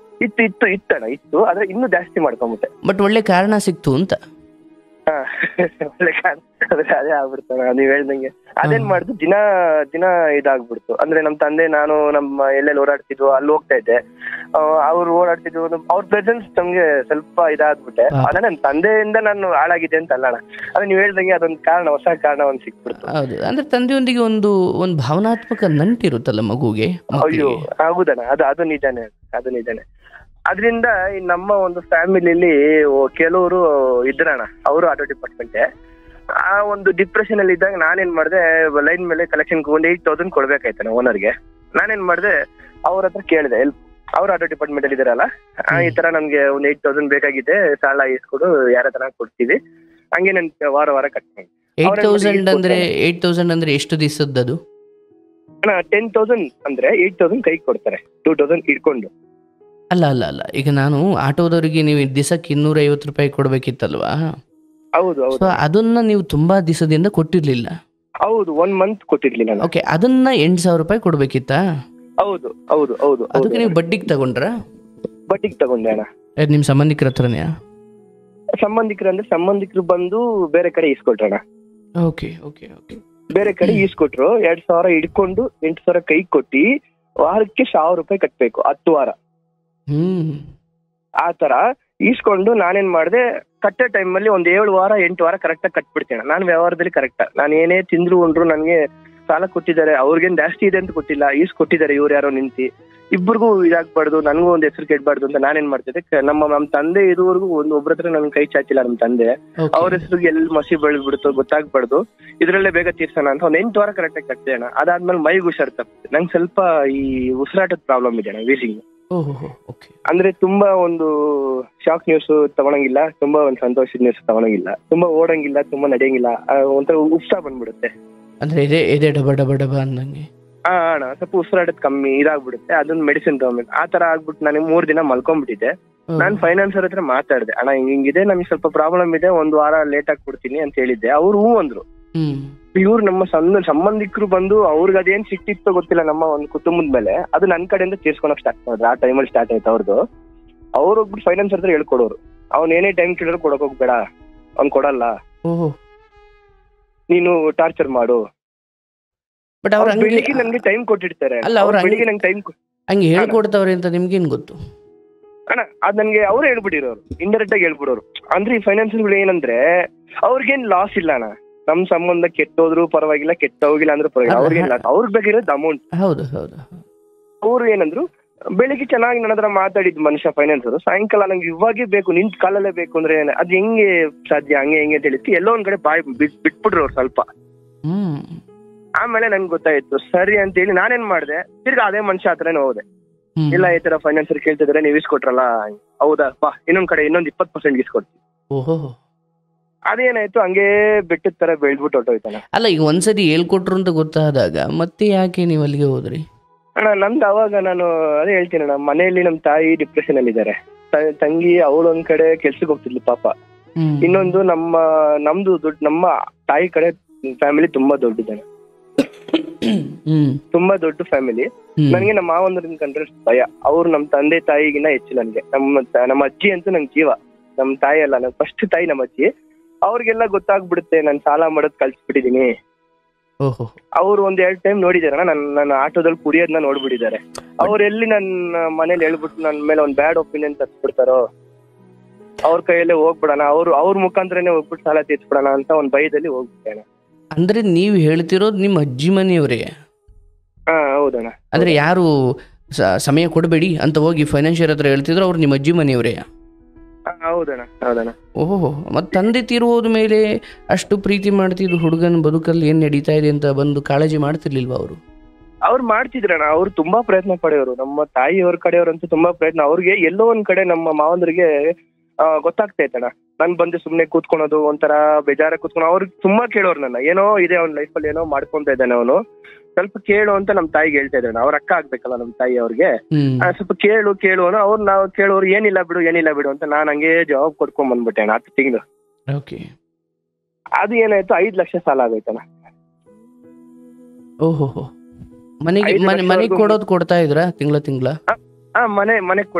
ಇತ್ತು ಆದ್ರೆ ಇನ್ನೂ ಜಾಸ್ತಿ ಮಾಡ್ಕೊಂಬಿಟ್ಟೆ. ಬಟ್ ಒಳ್ಳೆ ಕಾರಣ ಸಿಕ್ತು ಅಂತ. ಒಳ್ಳೆ ಕಾರಣ ಅದೇ ಆಗ್ಬಿಡ್ತಾನ ನೀವ್ ಹೇಳ್ದಂಗೆ. ಅದೇನ್ ಮಾಡುದು, ದಿನ ಇದಾಗ್ಬಿಡ್ತು. ಅಂದ್ರೆ ನಮ್ ತಂದೆ ನಾನು ನಮ್ಮ ಎಲ್ಲೆಲ್ಲಿ ಓಡಾಡ್ತಿದ್ವು ಅಲ್ಲಿ ಹೋಗ್ತಾ ಇದ್ದೆ, ಅವ್ರು ಓಡಾಡ್ತಿದ್ವು, ಅವ್ರ ಪ್ರೆಸೆನ್ಸ್ ನಮ್ಗೆ ಸ್ವಲ್ಪ ಇದಾಗ್ಬಿಟ್ಟೆ. ಅದೇ ನನ್ ತಂದೆಯಿಂದ ನಾನು ಹಾಳಾಗಿದ್ದೆ ಅಂತ ಅಲ್ಲಣ್ಣ, ಅದೇ ನೀವ್ ಹೇಳ್ದಂಗೆ ಅದೊಂದು ಕಾರಣ, ಹೊಸ ಕಾರಣ ಒಂದ್ ಸಿಕ್ಬಿಡ್ತು. ಹೌದು, ಅಂದ್ರೆ ತಂದೆಯೊಂದಿಗೆ ಒಂದು ಭಾವನಾತ್ಮಕ ನಂಟಿರುತ್ತಲ್ಲ ಮಗುಗೆ. ಅಯ್ಯೋ ಹೌದಣ್ಣ, ಅದು ನಿಜಾನೇ. ಅದ್ರಿಂದ ನಮ್ಮ ಒಂದು ಫ್ಯಾಮಿಲಿಲಿ ಕೆಲವರು ಇದ್ರಣ್ಣ, ಅವರು ಆಟೋ ಡಿಪಾರ್ಟ್ಮೆಂಟ್. ಆ ಒಂದು ಡಿಪ್ರೆಷನ್ ಅಲ್ಲಿ ಇದ್ದಾಗ ನಾನೇನ್ ಮಾಡಿದೆ, ಲೈನ್ ಮೇಲೆ ಕಲೆಕ್ಷನ್ ಒಂದು 8,000 ಕೊಡ್ಬೇಕಾಯ್ತಾನೆ ಓನರ್ಗೆ. ನಾನೇನ್ ಮಾಡಿದೆ, ಅವ್ರ ಹತ್ರ ಕೇಳಿದೆ ಹೆಲ್ಪ್. ಅವ್ರು ಆಟೋ ಡಿಪಾರ್ಟ್ಮೆಂಟ್ ಅಲ್ಲಿ ಇದಾರಲ್ಲ, ಈ ತರ ನನ್ಗೆ ಒಂದು 8,000 ಬೇಕಾಗಿದೆ, ಸಾಲ ಇಸ್ಕೊಡು, ಯಾರ ಹತ್ರ ಕೊಡ್ತೀವಿ, ಹಂಗೆ ನನ್ ವಾರ ಕಟ್ತೀನಿ. 8,000 ಅಂದ್ರೆ ಎಷ್ಟು ದಿವಸದ್ದು? 10,000 ಅಂದ್ರೆ 8,000 ಕೈಗೆ ಕೊಡ್ತಾರೆ, 2,000 ಇಟ್ಕೊಂಡು. ಅಲ್ಲ, ಈಗ ನಾನು ಆಟೋದವರಿಗೆ ನೀವು ದಿವಸಕ್ಕೆ 250 ರೂಪಾಯಿ ಕೊಡ್ಬೇಕಿತ್ತಲ್ವಾ? ಹೌದು. ಅದನ್ನ ನೀವು ತುಂಬಾ ದಿವಸದಿಂದ ಕೊಟ್ಟಿರ್ಲಿಲ್ಲ? ಹೌದು, 1 ಮಂತ್ ಕೊಟ್ಟಿರ್ಲಿಲ್ಲ. ಓಕೆ, ಅದನ್ನ 8,000 ರೂಪಾಯಿ ಕೊಡ್ಬೇಕಿತ್ತಾ? ಹೌದು. ಅದಕ್ಕೆ ನೀವು ಬಡ್ಡಿಗೆ ತಗೊಂಡ್ರ? ಬಡ್ಡಿಗೆ ತಗೊಂಡೆ ಅಣ್ಣ. ನಿಮ್ ಸಂಬಂಧಿಕರ ಹತ್ರನೇ? ಸಂಬಂಧಿಕರು ಬಂದು ಬೇರೆ ಕಡೆ ಈಸ್ಕೊಟ್ರಣ್ಣ. ಓಕೆ. ಬೇರೆ ಕಡೆ ಈಸ್ಕೊಟ್ರು. 2,000 ಇಟ್ಕೊಂಡು 8,000 ಕೈ ಕೊಟ್ಟಿ ವಾರಕ್ಕೆ 1,000 ರೂಪಾಯಿ ಕಟ್ಬೇಕು, 10 ವಾರ. ಆ ತರ ಈಸ್ಕೊಂಡು ನಾನೇನ್ ಮಾಡಿದೆ, ಕಟ್ಟೋ ಟೈಮ್ ಅಲ್ಲಿ ಒಂದ್ 7 ವಾರ 8 ವಾರ ಕರೆಕ್ಟ್ ಆಗಿ ಕಟ್ಬಿಡ್ತೇನೆ. ನಾನು ವ್ಯವಹಾರದಲ್ಲಿ ಕರೆಕ್ಟ್, ನಾನು ಏನೇ ತಿಂದ್ರು ಉಂಡ್ರು ನನ್ಗೆ ಸಾಲ ಕೊಟ್ಟಿದ್ದಾರೆ, ಅವ್ರಿಗೇನ್ ಜಾಸ್ತಿ ಇದೆ ಅಂತ ಗೊತ್ತಿಲ್ಲ, ಕೊಟ್ಟಿದ್ದಾರೆ ಇವ್ರು ಯಾರೋ ನಿಂತಿ, ಇಬ್ಬರಿಗೂ ಇದಾಗ್ಬಾರ್ದು, ನನಗೂ ಒಂದ್ ಹೆಸರು ಕೆಡ್ಬಾರ್ದು ಅಂತ ನಾನೇನ್ ಮಾಡ್ತಿದ್ದೆ, ನಮ್ಮ ತಂದೆ ಇದುವರೆಗೂ ಒಬ್ರ ಹತ್ರ ನನ್ ಕೈ ಚಾಚಿಲ್ಲ. ನಮ್ ತಂದೆ ಅವ್ರ ಹೆಸರಿಗೆ ಎಲ್ಲಿ ಮಸಿ ಬೆಳೆದ್ಬಿಡ್ತು ಗೊತ್ತಾಗ್ಬಾರ್ದು, ಇದ್ರಲ್ಲೇ ಬೇಗ ತೀರ್ಸೋಣ ಅಂತ ಒಂದ್ 8 ವಾರ ಕರೆಕ್ಟ್ ಆಗಿ ಕಟ್ತೆ ಅಣ್ಣ. ಅದಾದ್ಮೇಲೆ ಮೈಗೆ ಹುಷಾರ್ ತಪ್ಪಿದೆ, ನಂಗೆ ಸ್ವಲ್ಪ ಈ ಉಸಿರಾಟದ ಪ್ರಾಬ್ಲಮ್ ಇದೆ ಅಣ್ಣ, ವೀಸಿಂಗ್. ಅಂದ್ರೆ ತುಂಬಾ ಒಂದು ಶಾಕ್ ನ್ಯೂಸ್ ತಗೊಳಂಗಿಲ್ಲ, ತುಂಬಾ ಒಂದು ಸಂತೋಷದ ನ್ಯೂಸ್ ತಗೊಳಂಗಿಲ್ಲ, ತುಂಬಾ ಓಡಂಗಿಲ್ಲ, ತುಂಬಾ ನಡೆಯಂಗಿಲ್ಲ, ಒಂಥರ ಉತ್ಸಾಹ ಬಂದ್ಬಿಡುತ್ತೆ. ಅಂದ್ರೆ ಎದೆ ಡಬ ಡಬ ಡಬ ಅಂದಂಗೆ. ಅಣ್ಣ ಸ್ವಲ್ಪ ಉಸಿರಾಟದ ಕಮ್ಮಿ ಇದಾಗ್ಬಿಡುತ್ತೆ, ಅದನ್ನ ಮೆಡಿಸಿನ್ ತಗೊಂಬೇಕು. ಆ ತರ ಆಗ್ಬಿಟ್ಟು ನನಗೆ 3 ದಿನ ಮಲ್ಕೊಂಡ್ಬಿಟ್ಟಿದ್ದೆ. ನಾನ್ ಫೈನಾನ್ಸರ್ ಹತ್ರ ಮಾತಾಡಿದೆ, ಅಣ್ಣ ಹಿಂಗಿದೆ, ನಮ್ಗೆ ಸ್ವಲ್ಪ ಪ್ರಾಬ್ಲಮ್ ಇದೆ, 1 ವಾರ ಲೇಟ್ ಆಗಿ ಕೊಡ್ತೀನಿ ಅಂತ ಹೇಳಿದ್ದೆ. ಅವ್ರು ಹೂ ಅಂದ್ರು. ಇವ್ರು ನಮ್ಮ ಸಂಬಂಧಿಕರು ಬಂದು ಅವ್ರಿಗೆ ಅದೇನ್ ಸಿಟ್ಟಿತ್ತೋ ಗೊತ್ತಿಲ್ಲ ನಮ್ಮ ಒಂದು ಕುಟುಂಬದ ಮೇಲೆ, ಅದು ನನ್ ಕಡೆಯಿಂದ ತೀರ್ಸ್ಕೊಳಕ್ ಸ್ಟಾರ್ಟ್ ಮಾಡಿದ್ರು. ಆ ಟೈಮಲ್ಲಿ ಸ್ಟಾರ್ಟ್ ಆಯ್ತು ಅವ್ರದ್ದು. ಅವ್ರೊಬ್ರು ಫೈನಾನ್ಸರ್ ಹತ್ರ ಹೇಳ್ಕೊಡೋರು, ಅವ್ನ್ ಏನೇ ಟೈಮ್ ಕೇಳಿದ್ರು ಕೊಡಕ್ ಹೋಗ್ಬೇಡ, ಅವ್ನ್ ಕೊಡಲ್ಲ. ನೀನು ಟಾರ್ಚರ್ ಮಾಡು. ಬಟ್ ಅವ್ರು ಬೆಳಿಗ್ಗೆ ನನ್ಗೆ ಟೈಮ್ ಕೊಟ್ಟಿರ್ತಾರೆ. ಅಲ್ಲ, ಅವ್ರು ಬೆಳಿಗ್ಗೆ ನಂಗೆ ಟೈಮ್ ಹಂಗೆ ಹೇಳ್ಕೊಡ್ತಾವ್ರೆ ಅಂತ ನಿಮ್ಗೇನ್ ಗೊತ್ತು ಅಣ್ಣ? ಅದ್ ನನ್ಗೆ ಅವ್ರು ಹೇಳ್ಬಿಟ್ಟಿರೋರು, ಇಂಡೈರೆಕ್ಟ್ ಆಗಿ ಹೇಳ್ಬಿಡೋರು. ಅಂದ್ರೆ ಈ ಫೈನಾನ್ಸಿಯಲ್ ಏನಂದ್ರೆ ಅವ್ರಿಗೇನ್ ಲಾಸ್ ಇಲ್ಲ ಅಣ್ಣ. ನಮ್ ಸಂಬಂಧ ಕೆಟ್ಟೋದ್ರು ಪರವಾಗಿಲ್ಲ, ಕೆಟ್ಟ ಹೋಗಿಲ್ಲ ಅಂದ್ರೆ ಪರವಾಗಿಲ್ಲ, ಅವ್ರಿಗೇನ್ ಲಾಸ್. ಅವ್ರಿಗೆ ಬೇಕಿರೋದು ಅಮೌಂಟ್. ಹೌದು ಹೌದು. ಅವ್ರು ಏನಂದ್ರು, ಬೆಳಿಗ್ಗೆ ಚೆನ್ನಾಗಿ ನನ್ನ ಹತ್ರ ಮಾತಾಡಿದ್ ಮನುಷ್ಯ ಫೈನಾನ್ಸ್ ಅವರು, ಸಾಯಂಕಾಲ ನಂಗೆ ಇವಾಗೇ ಬೇಕು, ನಿಂತ್ ಕಾಲಲ್ಲೇ ಬೇಕು ಅಂದ್ರೆ ಅದ್ ಹೆಂಗೆ ಸಾಧ್ಯ, ಹಂಗೆ ಹೆಂಗೆ ಅಂತ ಹೇಳಿದ್ವಿ. ಎಲ್ಲೋ ಒಂದ್ ಕಡೆ ಬಾಯ್ ಬಿಟ್ಬಿಟ್ರು ಅವ್ರು ಸ್ವಲ್ಪ. ಆಮೇಲೆ ನನ್ಗೆ ಗೊತ್ತಾಯ್ತು ಸರಿ ಅಂತ ಹೇಳಿ ನಾನೇನ್ ಮಾಡಿದೆ, ತಿರ್ಗಾ ಅದೇ ಮನುಷ್ಯ ಹತ್ರನೇ ಹೋದೆ. ಇಲ್ಲ ಈ ತರ ಫೈನಾನ್ಸರ್ ಕೇಳ್ತಿದ್ರೆ ನೀವು ಇಸ್ಕೊಟ್ರಲ್ಲ, ಹೌದಾ ಬಾ ಇನ್ನೊಂದ್ ಕಡೆ ಇನ್ನೊಂದ್ 20% ಇಸ್ಕೊಡ್ತೀವಿ. ಅದೇನಾಯ್ತು, ಹಂಗೆ ಬೆಟ್ಟದ ತರ ಬೆಳ್ದ್ಬಿಟ್ಟು ಹೊಟ್ಟೋಯ್ತಾನ. ಅಲ್ಲ, ಈಗ ಒಂದ್ಸತಿ ಹೇಳ್ಕೊಟ್ರು ಅಂತ ಗೊತ್ತಾದಾಗ ಮತ್ತೆ ಯಾಕೆ ನೀವು ಅಲ್ಲಿಗೆ ಹೋದ್ರಿ ಅಣ್ಣ? ನಂದು ಅವಾಗ ನಾನು ಅದೇ ಹೇಳ್ತೀನಿ ಅಣ್ಣ, ಮನೆಯಲ್ಲಿ ನಮ್ ತಾಯಿ ಡಿಪ್ರೆಷನ್ ಅಲ್ಲಿ ಇದಾರೆ. ತಂಗಿ ಅವಳು ಒಂದ್ ಕಡೆ ಕೆಲ್ಸಕ್ಕೆ ಹೋಗ್ತಿದ್ಲು ಪಾಪ. ಇನ್ನೊಂದು ನಮ್ದು ದೊಡ್ಡ, ನಮ್ಮ ತಾಯಿ ಕಡೆ ಫ್ಯಾಮಿಲಿ ತುಂಬಾ ದೊಡ್ಡದಣ್ಣ, ತುಂಬಾ ದೊಡ್ಡ ಫ್ಯಾಮಿಲಿ. ನನ್ಗೆ ನಮ್ಮ ಮಾವಂದ್ರನ್ ಕಂಡ್ರೆ ಭಯ. ಅವ್ರು ನಮ್ ತಂದೆ ತಾಯಿಗಿನ್ನ ಹೆಚ್ಚು ನನ್ಗೆ. ನಮ್ಮ ಅಜ್ಜಿ ಅಂತೂ ನಂಗೆ ಜೀವ. ನಮ್ ತಾಯಿ ಅಲ್ಲ, ನನ್ ಫಸ್ಟ್ ತಾಯಿ ನಮ್ಮ ಅಜ್ಜಿ. ಅವ್ರಿಗೆಲ್ಲ ಗೊತ್ತಾಗ್ಬಿಡುತ್ತೆ ನಾನು ಸಾಲ ಮಾಡೋದ್ ಕಲ್ಸ್ಬಿಟ್ಟಿದೀನಿ. ಅವ್ರು 1-2 ಟೈಮ್ ನೋಡಿದಾರೆ ನನ್ನ ಆಟೋದಲ್ಲಿ ಕುಡಿಯೋದನ್ನ ನೋಡ್ಬಿಟ್ಟಿದ್ದಾರೆ. ಅವ್ರೆಲ್ಲಿ ನನ್ನ ಮನೇಲಿ ಹೇಳ್ಬಿಟ್ಟು ನನ್ ಮೇಲೆ ಒಂದ್ ಬ್ಯಾಡ್ ಒಪಿನಿಯನ್ ತರ್ಸ್ಬಿಡ್ತಾರೋ, ಅವ್ರ ಕೈಯಲ್ಲೇ ಹೋಗ್ಬಿಡೋಣ, ಅವ್ರ ಮುಖಾಂತರನೇ ಹೋಗ್ಬಿಟ್ಟು ಸಾಲ ತೀರ್ಸ್ಬಿಡೋಣ ಅಂತ ಒಂದ್ ಭಯದಲ್ಲಿ ಹೋಗ್ಬಿಟ್ಟೆ. ಅಂದ್ರೆ ನೀವು ಹೇಳ್ತಿರೋದು ನಿಮ್ಮ ಅಜ್ಜಿ ಮನೆಯವರೇ? ಹಾ ಹೌದಣ್ಣ. ಅಂದ್ರೆ ಯಾರು ಸಮಯ ಕೊಡಬೇಡಿ ಅಂತ ಹೋಗಿ ಫೈನಾನ್ಷಿಯರ್ ಹತ್ರ ಹೇಳ್ತಿದ್ರು, ಅವ್ರು ನಿಮ್ಮ ಅಜ್ಜಿ ಮನೆಯವರೇ? ಹೌದಣ್ಣ ಹೌದಣ್ಣ. ಓಹೋ, ಮತ್ ತಂದೆ ತೀರುವುದ ಮೇಲೆ ಅಷ್ಟು ಪ್ರೀತಿ ಮಾಡ್ತಿದ್ರು ಹುಡುಗನ ಬದುಕಲ್ಲಿ ಏನ್ ನಡೀತಾ ಇದೆ ಅಂತ ಬಂದು ಕಾಳಜಿ ಮಾಡ್ತಿರ್ಲಿಲ್ವಾ ಅವರು? ಅವ್ರು ಮಾಡ್ತಿದ್ರಣ್ಣ, ಅವ್ರು ತುಂಬಾ ಪ್ರಯತ್ನ ಪಡೆಯೋರು. ನಮ್ಮ ತಾಯಿಯವ್ರ ಕಡೆಯವ್ರಂತೂ ತುಂಬಾ ಪ್ರಯತ್ನ. ಅವ್ರಿಗೆ ಎಲ್ಲೋ ಒಂದ್ ಕಡೆ ನಮ್ಮ ಮಾವಂದ್ರಿಗೆ ಗೊತ್ತಾಗ್ತಾ ಇತ್ತಣ್ಣ. ನಾನ್ ಬಂದು ಸುಮ್ನೆ ಕೂತ್ಕೊಳೋದು, ಒಂಥರ ಬೇಜಾರ ಕೂತ್ಕೊಂಡು ಅವ್ರಿಗೆ ತುಂಬಾ ಕೇಳೋರು ನನ್ನ, ಏನೋ ಇದೆ ಅವ್ನ ಲೈಫಲ್ಲಿ, ಏನೋ ಮಾಡ್ಕೊಂತ ಇದ್ದಾನೆ ಅವನು, ಸ್ವಲ್ಪ ಕೇಳು ಅಂತ ನಮ್ ತಾಯಿಗೆ ಹೇಳ್ತಾ ಇದ್ದಾನೆ. ಅವ್ರ ಅಕ್ಕ ಆಗ್ಬೇಕಲ್ಲ ನಮ್ ತಾಯಿ ಅವ್ರಿಗೆ, ಸ್ವಲ್ಪ ಕೇಳು ಅವ್ರು ನಾವು ಕೇಳೋರು ಏನಿಲ್ಲ ಬಿಡು ಅಂತ ನಾನ್ ಹಂಗೆ ಜವಾಬ್ ಕೊಡ್ಕೊಂಡ್ ಬಂದ್ಬಿಟ್ಟೆ 10 ತಿಂಗಳು. ಅದು ಏನಾಯ್ತು, 5 ಲಕ್ಷ ಸಾಲ ಆಗೋಯ್ತಣ್ಣ. ಓಹೋ, ಮನೆಗೆ ಕೊಡೋದು ಕೊಡ್ತಾ ಇದ್ರ ತಿಂಗಳ? ಮನೆಗ್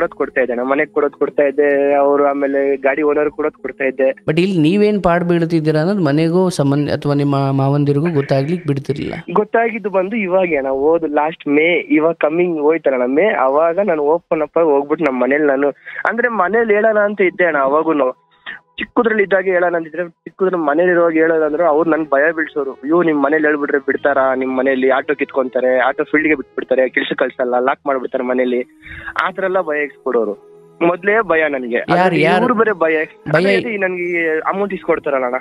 ಕೊಡ್ತಾ ಇದ್ದೆ. ಅವರು ಆಮೇಲೆ ಗಾಡಿ ಓನರ್ ಕೊಡ್ತಾ ಇದ್ದೆ. ಬಟ್ ಇಲ್ಲಿ ನೀವೇನ್ ಪಾಡ್ ಬೀಳ್ತಿದ್ದೀರಾ ಅನ್ನೋದು ಮನೆಗೂ ಸಂಬಂಧ ಅಥವಾ ನಿಮ್ಮ ಮಾವಂದಿರಿಗೂ ಗೊತ್ತಾಗ್ಲಿಕ್ಕೆ ಬಿಡ್ತಿರ್ಲಿಲ್ಲ? ಗೊತ್ತಾಗಿದ್ದು ಬಂದು ಇವಾಗ ನಾವು ಓದು ಲಾಸ್ಟ್ ಮೇ, ಇವಾಗ ಕಮ್ಮಿಂಗ್ ಹೋಯ್ತಲ್ಲ ಮೇ, ಅವಾಗ ನಾನು ಓಪನ್ ಅಪ್ ಹೋಗ್ಬಿಟ್ಟು ನಮ್ಮ ಮನೇಲಿ ನಾನು ಅಂದ್ರೆ ಮನೇಲಿ ಹೇಳೋಣ ಅಂತ ಇದ್ದೆ ಅಣ್ಣ. ಅವಾಗೂ ಚಿಕ್ಕದ್ರಲ್ಲಿ ಇದ್ದಾಗ ಹೇಳೋಣ ಅಂತಿದ್ರೆ, ಚಿಕ್ಕದ್ರ ಮನೇಲಿ ಇರುವಾಗ ಹೇಳೋದಂದ್ರೆ ಅವ್ರು ನನ್ ಭಯ ಬೀಳ್ಸೋರು. ಅಯ್ಯೋ ನಿಮ್ ಮನೇಲಿ ಹೇಳ್ಬಿಟ್ರೆ ಬಿಡ್ತಾರಾ, ನಿಮ್ ಮನೇಲಿ ಆಟೋ ಕಿತ್ಕೊಂತಾರೆ, ಆಟೋ ಫೀಲ್ಡ್ಗೆ ಬಿಟ್ಬಿಡ್ತಾರೆ, ಕೆಲ್ಸ ಕಳ್ಸಲ್ಲ, ಲಾಕ್ ಮಾಡ್ಬಿಡ್ತಾರೆ ಮನೇಲಿ, ಆತರ ಎಲ್ಲ ಭಯ ಇಕ್ಸ್ಬಿಡೋರು. ಮೊದ್ಲೇ ಭಯ ನನ್ಗೆ. ಇವ್ರು ಬೇರೆ ಭಯ ನನ್ಗೆ ಅಮೌಂಟ್ ಇಸ್ಕೊಡ್ತಾರಲ್ಲ ಅಣ್ಣ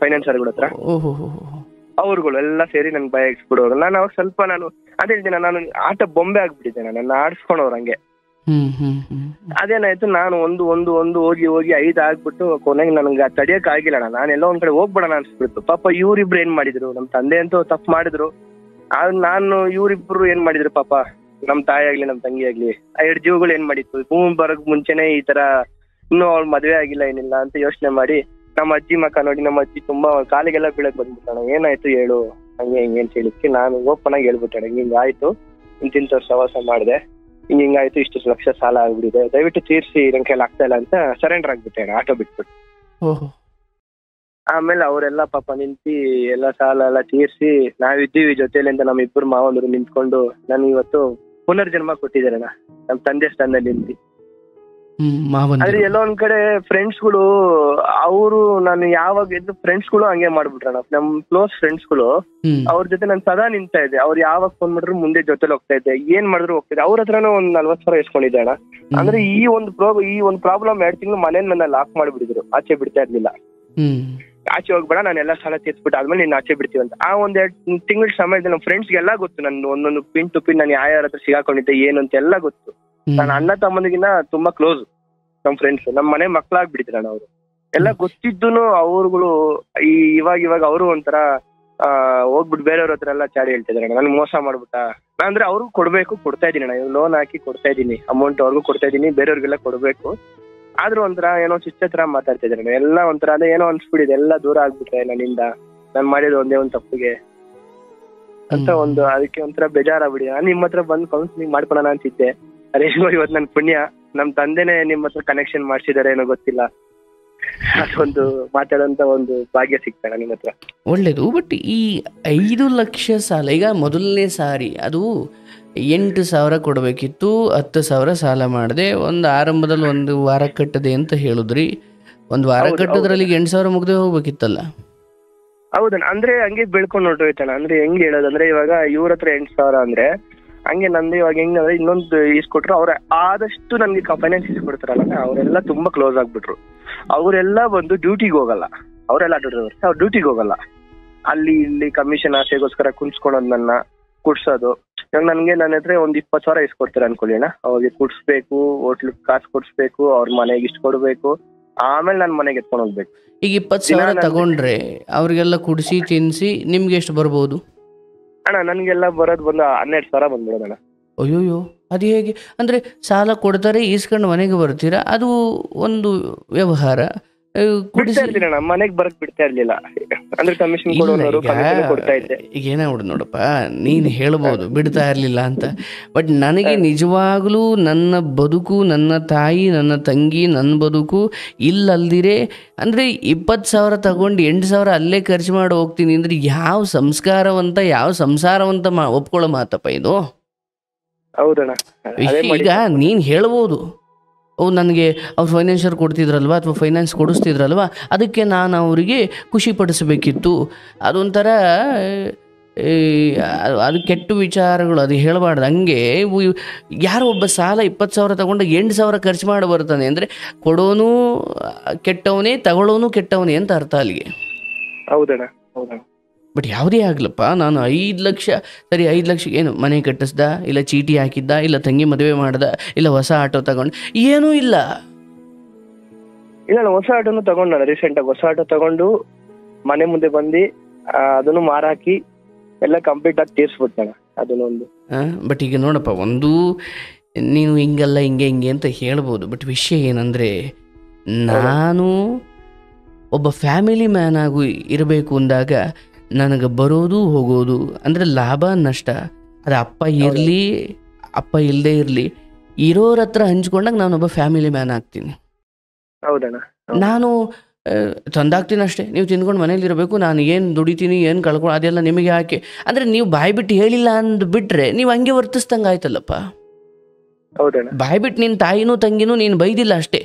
ಫೈನಾನ್ಸರ್ಗಳ ಹತ್ರ, ಅವ್ರುಗಳು ಎಲ್ಲ ಸೇರಿ ನನ್ಗೆ ಭಯ ಇಕ್ಸ್ಬಿಡೋರು. ನಾನು ಅವಾಗ ಸ್ವಲ್ಪ ಅದೇ ಹೇಳ್ತೀನಿ, ನಾನು ಆಟ ಬೊಂಬೆ ಆಗ್ಬಿಟ್ಟಿದ್ದೆ, ನನ್ನ ಆಡ್ಸ್ಕೊಳೋರು ಹಂಗೆ. ಅದೇನಾಯ್ತು, ನಾನು ಒಂದು ಹೋಗಿ 5 ಆಗ್ಬಿಟ್ಟು ಕೊನೆಗೆ ನನ್ಗೆ ತಡಿಯಕ್ ಆಗಿಲ್ಲ. ನಾನೆಲ್ಲ ಒಂದ್ ಕಡೆ ಹೋಗ್ಬಿಡೋಣ ಅನ್ಸ್ಬಿಡ್ತು. ಪಾಪ ಇವ್ರಿಬ್ರು ಏನ್ ಮಾಡಿದ್ರು, ನಮ್ ತಂದೆ ಅಂತೂ ತಪ್ಪು ಮಾಡಿದ್ರು. ನಾನು ಇವ್ರಿಬ್ರು ಏನ್ ಮಾಡಿದ್ರು ಪಾಪ, ನಮ್ ತಾಯಿ ಆಗ್ಲಿ ನಮ್ ತಂಗಿ ಆಗ್ಲಿ, ಆ 2 ಜೀವಗಳು ಏನ್ ಮಾಡಿತ್ತು, ಭೂಮಿ ಬರಕ್ ಮುಂಚೆನೆ ಈ ತರ ಇನ್ನೂ ಅವ್ಳ ಮದ್ವೆ ಆಗಿಲ್ಲ ಏನಿಲ್ಲ ಅಂತ ಯೋಚನೆ ಮಾಡಿ ನಮ್ಮ ಅಜ್ಜಿ ಮಕ್ಕ ನೋಡಿ ನಮ್ಮ ಅಜ್ಜಿ ತುಂಬಾ ಕಾಲಿಗೆಲ್ಲ ಬೀಳಕ್ ಬಂದ್ಬಿಟ್ಟಾಣ. ಏನಾಯ್ತು ಹೇಳು, ಹಂಗೆ ಹಿಂಗೆ ಅಂತ ಹೇಳಿಕ್ಕೆ ನಾನು ಓಪನ್ ಆಗಿ ಹೇಳ್ಬಿಟ್ಟೆ, ಹಿಂಗ ಆಯ್ತು, ಇಂತಿಂತವ್ರು ಸವಾಸ ಮಾಡಿದೆ, ಹಿಂಗಾಯ್ತು, ಇಷ್ಟು ಲಕ್ಷ ಸಾಲ ಆಗ್ಬಿಟ್ಟಿದೆ, ದಯವಿಟ್ಟು ತೀರ್ಸಿ, ನನ್ ಕೈಲಿ ಆಗ್ತಾ ಇಲ್ಲ ಅಂತ ಸರೆಂಡರ್ ಆಗ್ಬಿಟ್ಟೆ ಆಟೋ ಬಿಟ್ಬಿಟ್ಟು. ಆಮೇಲೆ ಅವರೆಲ್ಲ ಪಾಪ ನಿಂತಿ ಎಲ್ಲ ಸಾಲ ಎಲ್ಲ ತೀರ್ಸಿ ನಾವಿದ್ದೀವಿ ಜೊತೆಲಿ ಅಂತ ನಮ್ಮ ಇಬ್ಬರು ಮಾವಂದ್ರು ನಿಂತ್ಕೊಂಡು ನನ್ ಇವತ್ತು ಪುನರ್ಜನ್ಮ ಕೊಟ್ಟಿದ್ದಾರೆ ನಮ್ ತಂದೆ ಸ್ಥಾನದಲ್ಲಿ ನಿಂತಿ. ಆದ್ರೆ ಎಲ್ಲೋ ಒಂದ್ ಕಡೆ ಫ್ರೆಂಡ್ಸ್ಗಳು ಅವರು ನಾನು ಯಾವಾಗ ಎದ್ದು ಫ್ರೆಂಡ್ಸ್ಗಳು ಹಂಗೆ ಮಾಡ್ಬಿಟ್ರಣ. ನಮ್ ಕ್ಲೋಸ್ ಫ್ರೆಂಡ್ಸ್ಗಳು ಅವ್ರ ಜೊತೆ ನಾನು ಸದಾ ನಿಂತಾ ಇದ್ದೆ. ಅವ್ರು ಯಾವಾಗ ಫೋನ್ ಮಾಡಿದ್ರು ಮುಂದೆ ಜೊತೆಲಿ ಹೋಗ್ತಾ ಇದ್ದೆ, ಏನ್ ಮಾಡಿದ್ರು ಹೋಗ್ತಿದ್ದೆ. ಅವ್ರ ಹತ್ರನೂ ಒಂದ್ 40,000 ಇಸ್ಕೊಂಡಿದ್ದೆ ಅಣ್ಣ. ಅಂದ್ರೆ ಈ ಒಂದು ಪ್ರಾಬ್ಲಮ್ 2 ತಿಂಗಳು ಮನೇಲಿ ನನ್ನ ಲಾಕ್ ಮಾಡ್ಬಿಟ್ಟಿದ್ರು, ಆಚೆ ಬಿಡ್ತಾ ಇರ್ಲಿಲ್ಲ. ಆಚೆ ಹೋಗ್ಬೇಡ, ನಾನೆಲ್ಲ ಸಾಲ ತೀರ್ಸ್ಬಿಟ್ಟು ಆದ್ಮೇಲೆ ನೀನ್ ಆಚೆ ಬಿಡ್ತೀವಿ ಅಂತ. ಆ 1-2 ತಿಂಗಳ ಸಮಯದಲ್ಲಿ ನಮ್ಮ ಫ್ರೆಂಡ್ಸ್ಗೆ ಎಲ್ಲ ಗೊತ್ತು, ನನ್ನ ಒಂದೊಂದು ಪಿನ್ ಟು ಪಿನ್ ನಾನು ಯಾರ ಹತ್ರ ಸಿಗಾಕೊಂಡಿದ್ದೆ ಏನು ಅಂತ ಎಲ್ಲ ಗೊತ್ತು. ನಾನು ಅಣ್ಣ ತಮ್ಮನಿಗಿನ್ನ ತುಂಬಾ ಕ್ಲೋಸ್ ನಮ್ ಫ್ರೆಂಡ್ಸ್, ನಮ್ ಮನೆ ಮಕ್ಳಾಗ್ಬಿಟ್ಟಿದ್ರು ಅಣ್ಣ ಅವರು. ಎಲ್ಲ ಗೊತ್ತಿದ್ದೂನು ಅವ್ರುಗಳು ಇವಾಗ ಅವರು ಒಂಥರ ಹೋಗ್ಬಿಟ್ಟು ಬೇರೆಯವ್ರ ಹತ್ರ ಎಲ್ಲ ಚಾಡಿ ಹೇಳ್ತಿದಾರೆ, ನನ್ಗೆ ಮೋಸ ಮಾಡ್ಬಿಟ್ಟ. ಅಂದ್ರೆ ಅವ್ರಿಗೂ ಕೊಡ್ಬೇಕು, ಕೊಡ್ತಾ ಇದೀನಿ ಅಣ್ಣ, ಲೋನ್ ಹಾಕಿ ಕೊಡ್ತಾ ಇದೀನಿ, ಅಮೌಂಟ್ ಅವ್ರಿಗೂ ಕೊಡ್ತಾ ಇದೀನಿ, ಬೇರೆಯವ್ರಿಗೆಲ್ಲ ಕೊಡ್ಬೇಕು. ಆದ್ರೂ ಒಂಥರ ಏನೋ ಶಿಕ್ಷೆ ತರ ಮಾತಾಡ್ತಾ ಇದಾರೆ ಎಲ್ಲ. ಒಂಥರ ಅದೇ ಏನೋ ಅನ್ಸ್ಬಿಟ್ಟಿದೆ, ಎಲ್ಲ ದೂರ ಆಗ್ಬಿಟ್ರೆ ನನ್ನಿಂದ, ನಾನ್ ಮಾಡಿದ ಒಂದೇ ಒಂದು ತಪ್ಪಿಗೆ ಅಂತ ಅದಕ್ಕೆ ಒಂಥರ ಬೇಜಾರಾಗ್ಬಿಡಿ. ನಾನು ನಿಮ್ಮ ಹತ್ರ ಬಂದು ಕೌನ್ಸಿಲಿಂಗ್ ಮಾಡ್ಕೊಳೋಣ ಅಂತಿದ್ದೆ. ಅದೇ ಇವತ್ತು ನನ್ ಪುಣ್ಯ, ನಮ್ ತಂದೆನೆ ನಿಮ್ ಹತ್ರ ಕನೆಕ್ಷನ್ ಮಾಡ್ಸಿದಾರೆ ಏನೋ ಗೊತ್ತಿಲ್ಲ. ಅದೊಂದು ಮಾತಾಡೋಂತ ಒಂದು ಭಾಗ್ಯ ಸಿಗ್ತಾನೆ ನಿಮ್ಮ ಹತ್ರ. ಒಳ್ಳೇದು. ಬಟ್ ಈ 5 ಲಕ್ಷ ಸಾಲ, ಈಗ ಮೊದಲನೇ ಸಾರಿ ಅದು 8,000 ಕೊಡಬೇಕಿತ್ತು, 10,000 ಸಾಲ ಮಾಡಿದೆ, ಒಂದು ಆರಂಭದಲ್ಲಿ 1 ವಾರ ಕಟ್ಟದೆ ಅಂತ ಹೇಳಿದ್ರಿ. 1 ವಾರ ಕಟ್ಟೋದ್ರಲ್ಲಿ 8,000 ಮುಗ್ದೇ ಹೋಗ್ಬೇಕಿತ್ತಲ್ಲ. ಹೌದಣ್ಣ, ಅಂದ್ರೆ ಹಂಗೆ ಬೆಳ್ಕೊಂಡು ಹೊರಟೋಯ್ತಣ್ಣ. ಅಂದ್ರೆ ಹೆಂಗ್ ಹೇಳೋದಂದ್ರೆ, ಇವಾಗ ಇವ್ರ ಹತ್ರ 8,000 ಅಂದ್ರೆ ಹಂಗೆ ನಂದು ಇವಾಗ ಹೆಂಗಂದ್ರೆ ಇನ್ನೊಂದು ಇಸ್ಕೊಟ್ರು ಅವ್ರ ಆದಷ್ಟು ನನ್ಗೆ ಫೈನಾನ್ಸ್ ಇಸ್ಕೊಡ್ತಾರಲ್ಲ, ಅವರೆಲ್ಲ ತುಂಬಾ ಕ್ಲೋಸ್ ಆಗ್ಬಿಟ್ರು. ಅವರೆಲ್ಲ ಬಂದು ಡ್ಯೂಟಿಗೆ ಹೋಗಲ್ಲ, ಅವರೆಲ್ಲ ಅವ್ರು ಡ್ಯೂಟಿಗೆ ಹೋಗಲ್ಲ, ಅಲ್ಲಿ ಇಲ್ಲಿ ಕಮಿಷನ್ ಆಸೆಗೋಸ್ಕರ ಕುಣ್ಸ್ಕೊಳೋದ್ ನನ್ನ ಕುಡ್ಸೋದು. ಇವಾಗ ನನ್ಗೆ ನನ್ನ ಹತ್ರ ಒಂದು 20,000 ಇಸ್ಕೊಡ್ತಾರೆ ಅನ್ಕೊಳ್ಳಿ ಅಣ್ಣ. ಅವ್ರಿಗೆ ಕುಡ್ಸ್ಬೇಕು, ಹೋಟ್ಲಿಗೆ ಕಾಸು ಕೊಡ್ಸ್ಬೇಕು, ಅವ್ರ ಮನೆಗೆ ಇಷ್ಟು ಕೊಡ್ಬೇಕು, ಆಮೇಲೆ ನನ್ ಮನೆಗೆ ಎತ್ಕೊಂಡು ಹೋಗ್ಬೇಕು. ಈಗ 20,000 ತಗೊಂಡ್ರೆ ಅವ್ರಿಗೆಲ್ಲ ಕುಡಿಸಿ ತಿನ್ನಿಸಿ ನಿಮ್ಗೆ ಎಷ್ಟು ಬರ್ಬೋದು ಅಣ್ಣ? ನನ್ಗೆಲ್ಲ ಬರೋದು ಬಂದು 12,000 ಬಂದ್ಬಿಡೋದಣ್ಣ. ಅಯ್ಯೋಯ್ಯೋ, ಅದು ಹೇಗೆ? ಅಂದರೆ ಸಾಲ ಕೊಡ್ತಾರೆ, ಈಸ್ಕೊಂಡು ಮನೆಗೆ ಬರ್ತೀರಾ, ಅದು ಒಂದು ವ್ಯವಹಾರ. ಬಿಡ್ತಾ ಇರ್ತೀನಿ ಅಣ್ಣ, ಮನೆಗೆ ಬರಕ್ ಬಿಡ್ತಾ ಇರ್ಲಿಲ್ಲ. ಅಂದ್ರೆ ಕಮಿಷನ್ ಕೊಡೋರು ಕೊಡ್ತಾ ಇದ್ದೆ. ಈಗ ಏನಾಗ್ಬಿಡು ನೋಡಪ್ಪ, ನೀನು ಹೇಳ್ಬೋದು ಬಿಡ್ತಾ ಇರಲಿಲ್ಲ ಅಂತ, ಬಟ್ ನನಗೆ ನಿಜವಾಗ್ಲೂ ನನ್ನ ಬದುಕು, ನನ್ನ ತಾಯಿ, ನನ್ನ ತಂಗಿ, ನನ್ನ ಬದುಕು ಇಲ್ಲಲ್ದಿರೆ ಅಂದರೆ 20,000 ತಗೊಂಡು 8,000 ಅಲ್ಲೇ ಖರ್ಚು ಮಾಡಿ ಹೋಗ್ತೀನಿ ಅಂದರೆ ಯಾವ ಸಂಸ್ಕಾರವಂತ, ಯಾವ ಸಂಸಾರವಂತ ಒಪ್ಕೊಳ್ಳೋ ಮಾತಪ್ಪ ಇದು. ಹೌದಣ್ಣ, ಈಗ ನೀನು ಹೇಳ್ಬೋದು, ಓ ನನಗೆ ಅವ್ರು ಫೈನಾನ್ಷಿಯರ್ ಕೊಡ್ತಿದ್ರಲ್ವ ಅಥವಾ ಫೈನಾನ್ಸ್ ಕೊಡಿಸ್ತಿದ್ರಲ್ವ, ಅದಕ್ಕೆ ನಾನು ಅವರಿಗೆ ಖುಷಿ ಪಡಿಸ್ಬೇಕಿತ್ತು. ಅದೊಂಥರ ಅದು ಕೆಟ್ಟ ವಿಚಾರಗಳು, ಅದು ಹೇಳಬಾರ್ದು. ಹಂಗೆ ಯಾರೋ ಒಬ್ಬ ಸಾಲ 20,000 ತಗೊಂಡು 8,000 ಖರ್ಚು ಮಾಡಿ ಬರ್ತಾನೆ ಅಂದರೆ ಕೊಡೋನು ಕೆಟ್ಟವನೇ, ತಗೊಳ್ಳೋನು ಕೆಟ್ಟವನೇ ಅಂತ ಅರ್ಥ ಅಲ್ಲಿಗೆ. ಹೌದಣ್ಣ, ಹೌದಣ್ಣ. ಬಟ್ ಯಾವುದೇ ಆಗಲಪ್ಪ, ನಾನು 5 ಲಕ್ಷ ಸರಿ, 5 ಲಕ್ಷ ಏನು ಮನೆ ಕಟ್ಟಿಸ್ದ, ಇಲ್ಲ ಚೀಟಿ ಹಾಕಿದ್ದ, ಇಲ್ಲ ತಂಗಿ ಮದುವೆ ಮಾಡ್ದ, ಇಲ್ಲ ಹೊಸ ಆಟೋ ತಗೊಂಡು, ಏನೂ ಇಲ್ಲ. ಇಲ್ಲ, ಹೊಸ ಆಟೋನು ತಗೊಂಡು ನಾನು ರೀಸೆಂಟಾಗಿ ಹೊಸ ಆಟೋ ತಗೊಂಡು ಮನೆ ಮುಂದೆ ಬಂದು ಅದನ್ನು ಮಾರಾಕಿ ಎಲ್ಲ ಕಂಪ್ಲೀಟ್ ಆಗಿ ತೀರ್ಸ್ಬಿಡ್ತಾನ ಅದನ್ನೊಂದು. ಬಟ್ ಈಗ ನೋಡಪ್ಪ, ಒಂದು ನೀನು ಹಿಂಗಲ್ಲ ಹಿಂಗೆ ಹಿಂಗೆ ಅಂತ ಹೇಳ್ಬೋದು, ಬಟ್ ವಿಷಯ ಏನಂದರೆ ನಾನು ಒಬ್ಬ ಫ್ಯಾಮಿಲಿ ಮ್ಯಾನ್ ಆಗಿ ಇರಬೇಕು ಅಂದಾಗ ನನಗೆ ಬರೋದು ಹೋಗೋದು ಅಂದರೆ ಲಾಭ ನಷ್ಟ, ಅದು ಅಪ್ಪ ಇರಲಿ ಅಪ್ಪ ಇಲ್ಲದೆ ಇರಲಿ, ಇರೋರ ಹತ್ರ ಹಂಚ್ಕೊಂಡಾಗ ನಾನೊಬ್ಬ ಫ್ಯಾಮಿಲಿ ಮ್ಯಾನ್ ಆಗ್ತೀನಿ. ಹೌದಣ್ಣ, ನಾನು ತಂದಾಗ್ತೀನಿ ಅಷ್ಟೇ, ನೀವು ತಿನ್ಕೊಂಡು ಮನೇಲಿ ಇರಬೇಕು, ನಾನು ಏನು ದುಡಿತೀನಿ ಏನು ಕಳ್ಕೊಂಡು ಅದೆಲ್ಲ ನಿಮಗೆ ಹಾಕಿ ಅಂದರೆ ನೀವು ಬಾಯಿ ಬಿಟ್ಟು ಹೇಳಿಲ್ಲ ಅಂದು ಬಿಟ್ಟರೆ ನೀವು ಹಂಗೆ ವರ್ತಿಸ್ದಂಗೆ ಆಯ್ತಲ್ಲಪ್ಪ. ಹೌದಣ್ಣ, ಬಾಯಿ ಬಿಟ್ಟು ನಿನ್ನ ತಾಯಿನೂ ತಂಗಿನೂ ನೀನು ಬೈದಿಲ್ಲ ಅಷ್ಟೇ,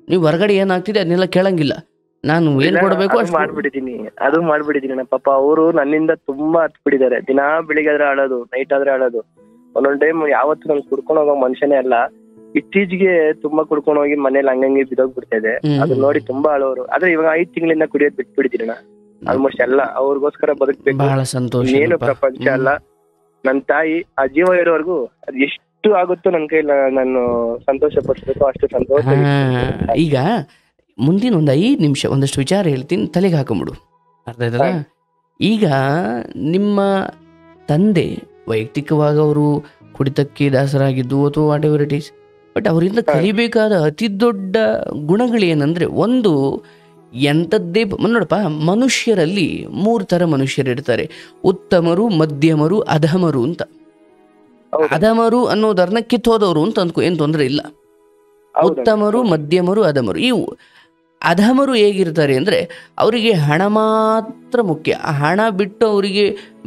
ನೀವು ಹೊರಗಡೆ ಏನಾಗ್ತಿದೆ ಅದನ್ನೆಲ್ಲ ಕೇಳಂಗಿಲ್ಲ, ನಾನು ಏನ್ ಕೊಡಬೇಕು ಅಷ್ಟು ಮಾಡ್ಬಿಟ್ಟಿದ್ದೀನಿ. ಪಾಪ ಅವರು ನನ್ನಿಂದ ತುಂಬಾ ಹತ್ಬಿಟ್ಟಿದ್ದಾರೆ. ದಿನಾ ಬೆಳಿಗ್ಗೆ ಆದ್ರೆ ಆಡೋದು, ನೈಟ್ ಆದ್ರೆ ಆಡೋದು. ಒಂದೊಂದ್ ಟೈಮ್ ಯಾವತ್ತು ನನ್ ಕುಡ್ಕೊಂಡು ಹೋಗೋ ಮನುಷ್ಯನೇ ಅಲ್ಲ. ಇತ್ತೀಚೆಗೆ ತುಂಬಾ ಕುಡ್ಕೊಂಡು ಹೋಗಿ ಮನೇಲಿ ಹಂಗಂಗೆ ಬಿದ್ದೋಗ್ಬಿಡ್ತಾ ಇದೆ. ಅದನ್ನ ನೋಡಿ ತುಂಬಾ ಅಳೋರು. ಆದ್ರೆ ಇವಾಗ 5 ತಿಂಗಳಿಂದ ಕುಡಿಯೋದ್ ಬಿಟ್ಬಿಟ್ಟಿದ್ದೀನ ಆಲ್ಮೋಸ್ಟ್ ಎಲ್ಲ. ಅವ್ರಿಗೋಸ್ಕರ ಬದುಕ್ಬೇಕು, ಬಹಳ ಸಂತೋಷ. ಏನು ಪ್ರಪಂಚ ಅಲ್ಲ. ನನ್ ತಾಯಿ ಆ ಜೀವ ಇರೋವರೆಗೂ ಅದು ಎಷ್ಟು ಆಗುತ್ತೋ ನನ್ ಕೈಲಿ ನಾನು ಸಂತೋಷ ಪಡಿಸ್ಬೇಕು, ಅಷ್ಟು ಸಂತೋಷ. ಈಗ ಮುಂದಿನ ಒಂದು 5 ನಿಮಿಷ ಒಂದಷ್ಟು ವಿಚಾರ ಹೇಳ್ತೀನಿ, ತಲೆಗೆ ಹಾಕೊಂಬಿಡು, ಅರ್ಥ ಆಯ್ತಲ್ಲ? ಈಗ ನಿಮ್ಮ ತಂದೆ ವೈಯಕ್ತಿಕವಾಗಿ ಅವರು ಕುಡಿತಕ್ಕೆ ದಾಸರಾಗಿದ್ದು ಅಥವಾ what ever it is, but ಅವರಿಂದ ಕಲಿಬೇಕಾದ ಅತಿ ದೊಡ್ಡ ಗುಣಗಳೇನೆಂದರೆ, ಒಂದು ಎಂಥದ್ದೇ ನೋಡಪ್ಪ, ಮನುಷ್ಯರಲ್ಲಿ 3 ಥರ ಮನುಷ್ಯರಿರ್ತಾರೆ, ಉತ್ತಮರು, ಮಧ್ಯಮರು, ಅಧಮರು ಅಂತ. ಅಧಮರು ಅನ್ನೋದನ್ನ ಕಿತ್ತೋದವರು ಅಂತ ಅಂದ್ಕೊ, ಏನು ತೊಂದರೆ ಇಲ್ಲ. ಉತ್ತಮರು, ಮಧ್ಯಮರು, ಅಧಮರು. ಈ ಅಧಮರು ಹೇಗಿರ್ತಾರೆ ಅಂದರೆ ಅವರಿಗೆ ಹಣ ಮಾತ್ರ ಮುಖ್ಯ. ಆ ಹಣ ಬಿಟ್ಟು ಅವರಿಗೆ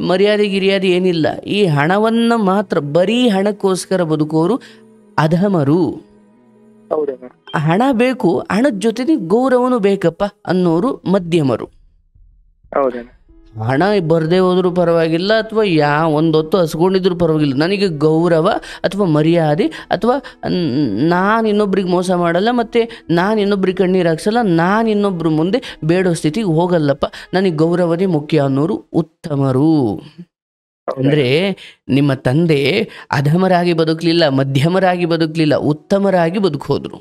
ಮರ್ಯಾದೆ ಗಿರ್ಯಾದೆ ಏನಿಲ್ಲ. ಈ ಹಣವನ್ನು ಮಾತ್ರ, ಬರೀ ಹಣಕ್ಕೋಸ್ಕರ ಬದುಕೋರು ಅಧಮರು. ಹಣ ಬೇಕು, ಹಣದ ಜೊತೆಗೆ ಗೌರವನೂ ಬೇಕಪ್ಪ ಅನ್ನೋರು ಮಧ್ಯಮರು. ಹಣ ಬರದೇ ಹೋದ್ರೂ ಪರವಾಗಿಲ್ಲ, ಅಥವಾ ಒಂದೊತ್ತು ಹಸ್ಕೊಂಡಿದ್ರು ಪರವಾಗಿಲ್ಲ, ನನಗೆ ಗೌರವ ಅಥವಾ ಮರ್ಯಾದೆ ಅಥವಾ ನಾನು ಇನ್ನೊಬ್ರಿಗೆ ಮೋಸ ಮಾಡಲ್ಲ, ಮತ್ತು ನಾನು ಇನ್ನೊಬ್ರಿಗೆ ಕಣ್ಣೀರು ಹಾಕ್ಸಲ್ಲ, ನಾನು ಇನ್ನೊಬ್ರ ಮುಂದೆ ಬೇಡೋ ಸ್ಥಿತಿಗೆ ಹೋಗಲ್ಲಪ್ಪ, ನನಗೆ ಗೌರವನೇ ಮುಖ್ಯ ಅನ್ನೋರು ಉತ್ತಮರು. ಅಂದರೆ ನಿಮ್ಮ ತಂದೆ ಅಧಮರಾಗಿ ಬದುಕಲಿಲ್ಲ, ಮಧ್ಯಮರಾಗಿ ಬದುಕಲಿಲ್ಲ, ಉತ್ತಮರಾಗಿ ಬದುಕೋದ್ರು.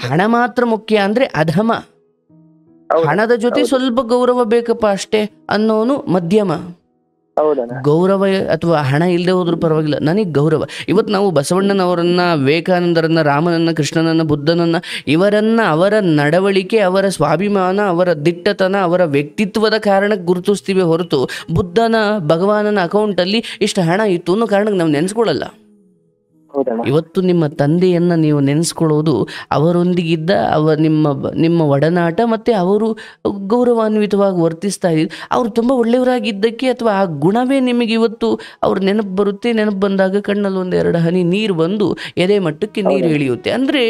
ಹಣ ಮಾತ್ರ ಮುಖ್ಯ ಅಂದರೆ ಅಧಮ. ಹಣದ ಜೊತೆ ಸ್ವಲ್ಪ ಗೌರವ ಬೇಕಪ್ಪ ಅಷ್ಟೇ ಅನ್ನೋನು ಮಧ್ಯಮ. ಗೌರವ ಅಥವಾ ಹಣ ಇಲ್ಲದೆ ಹೋದ್ರೂ ಪರವಾಗಿಲ್ಲ, ನನಗೆ ಗೌರವ. ಇವತ್ತು ನಾವು ಬಸವಣ್ಣನವರನ್ನ, ವಿವೇಕಾನಂದರನ್ನ, ರಾಮನನ್ನ, ಕೃಷ್ಣನನ್ನ, ಬುದ್ಧನನ್ನ, ಇವರನ್ನ ಅವರ ನಡವಳಿಕೆ, ಅವರ ಸ್ವಾಭಿಮಾನ, ಅವರ ದಿಟ್ಟತನ, ಅವರ ವ್ಯಕ್ತಿತ್ವದ ಕಾರಣಕ್ಕೆ ಗುರುತಿಸ್ತೀವಿ ಹೊರತು ಭಗವಾನನ ಅಕೌಂಟಲ್ಲಿ ಇಷ್ಟು ಹಣ ಇತ್ತು ಅನ್ನೋ ಕಾರಣಕ್ಕೆ ನಾವು ನೆನೆಸ್ಕೊಳ್ಳಲ್ಲ. ಇವತ್ತು ನಿಮ್ಮ ತಂದೆಯನ್ನ ನೀವು ನೆನೆಸ್ಕೊಳ್ಳೋದು ಅವರೊಂದಿಗಿದ್ದ ನಿಮ್ಮ ಒಡನಾಟ ಮತ್ತೆ ಅವರು ಗೌರವಾನ್ವಿತವಾಗಿ ವರ್ತಿಸ್ತಾ ಇದ್ರು, ಅವ್ರು ತುಂಬ ಒಳ್ಳೆಯವರಾಗಿದ್ದಕ್ಕೆ ಅಥವಾ ಆ ಗುಣವೇ ನಿಮಗೆ ಇವತ್ತು ಅವ್ರ ನೆನಪು ಬರುತ್ತೆ. ನೆನಪು ಬಂದಾಗ ಕಣ್ಣಲ್ಲಿ ಒಂದೆರಡು ಹನಿ ನೀರು ಬಂದು ಎದೆ ಮಟ್ಟಕ್ಕೆ ನೀರು ಇಳಿಯುತ್ತೆ. ಅಂದರೆ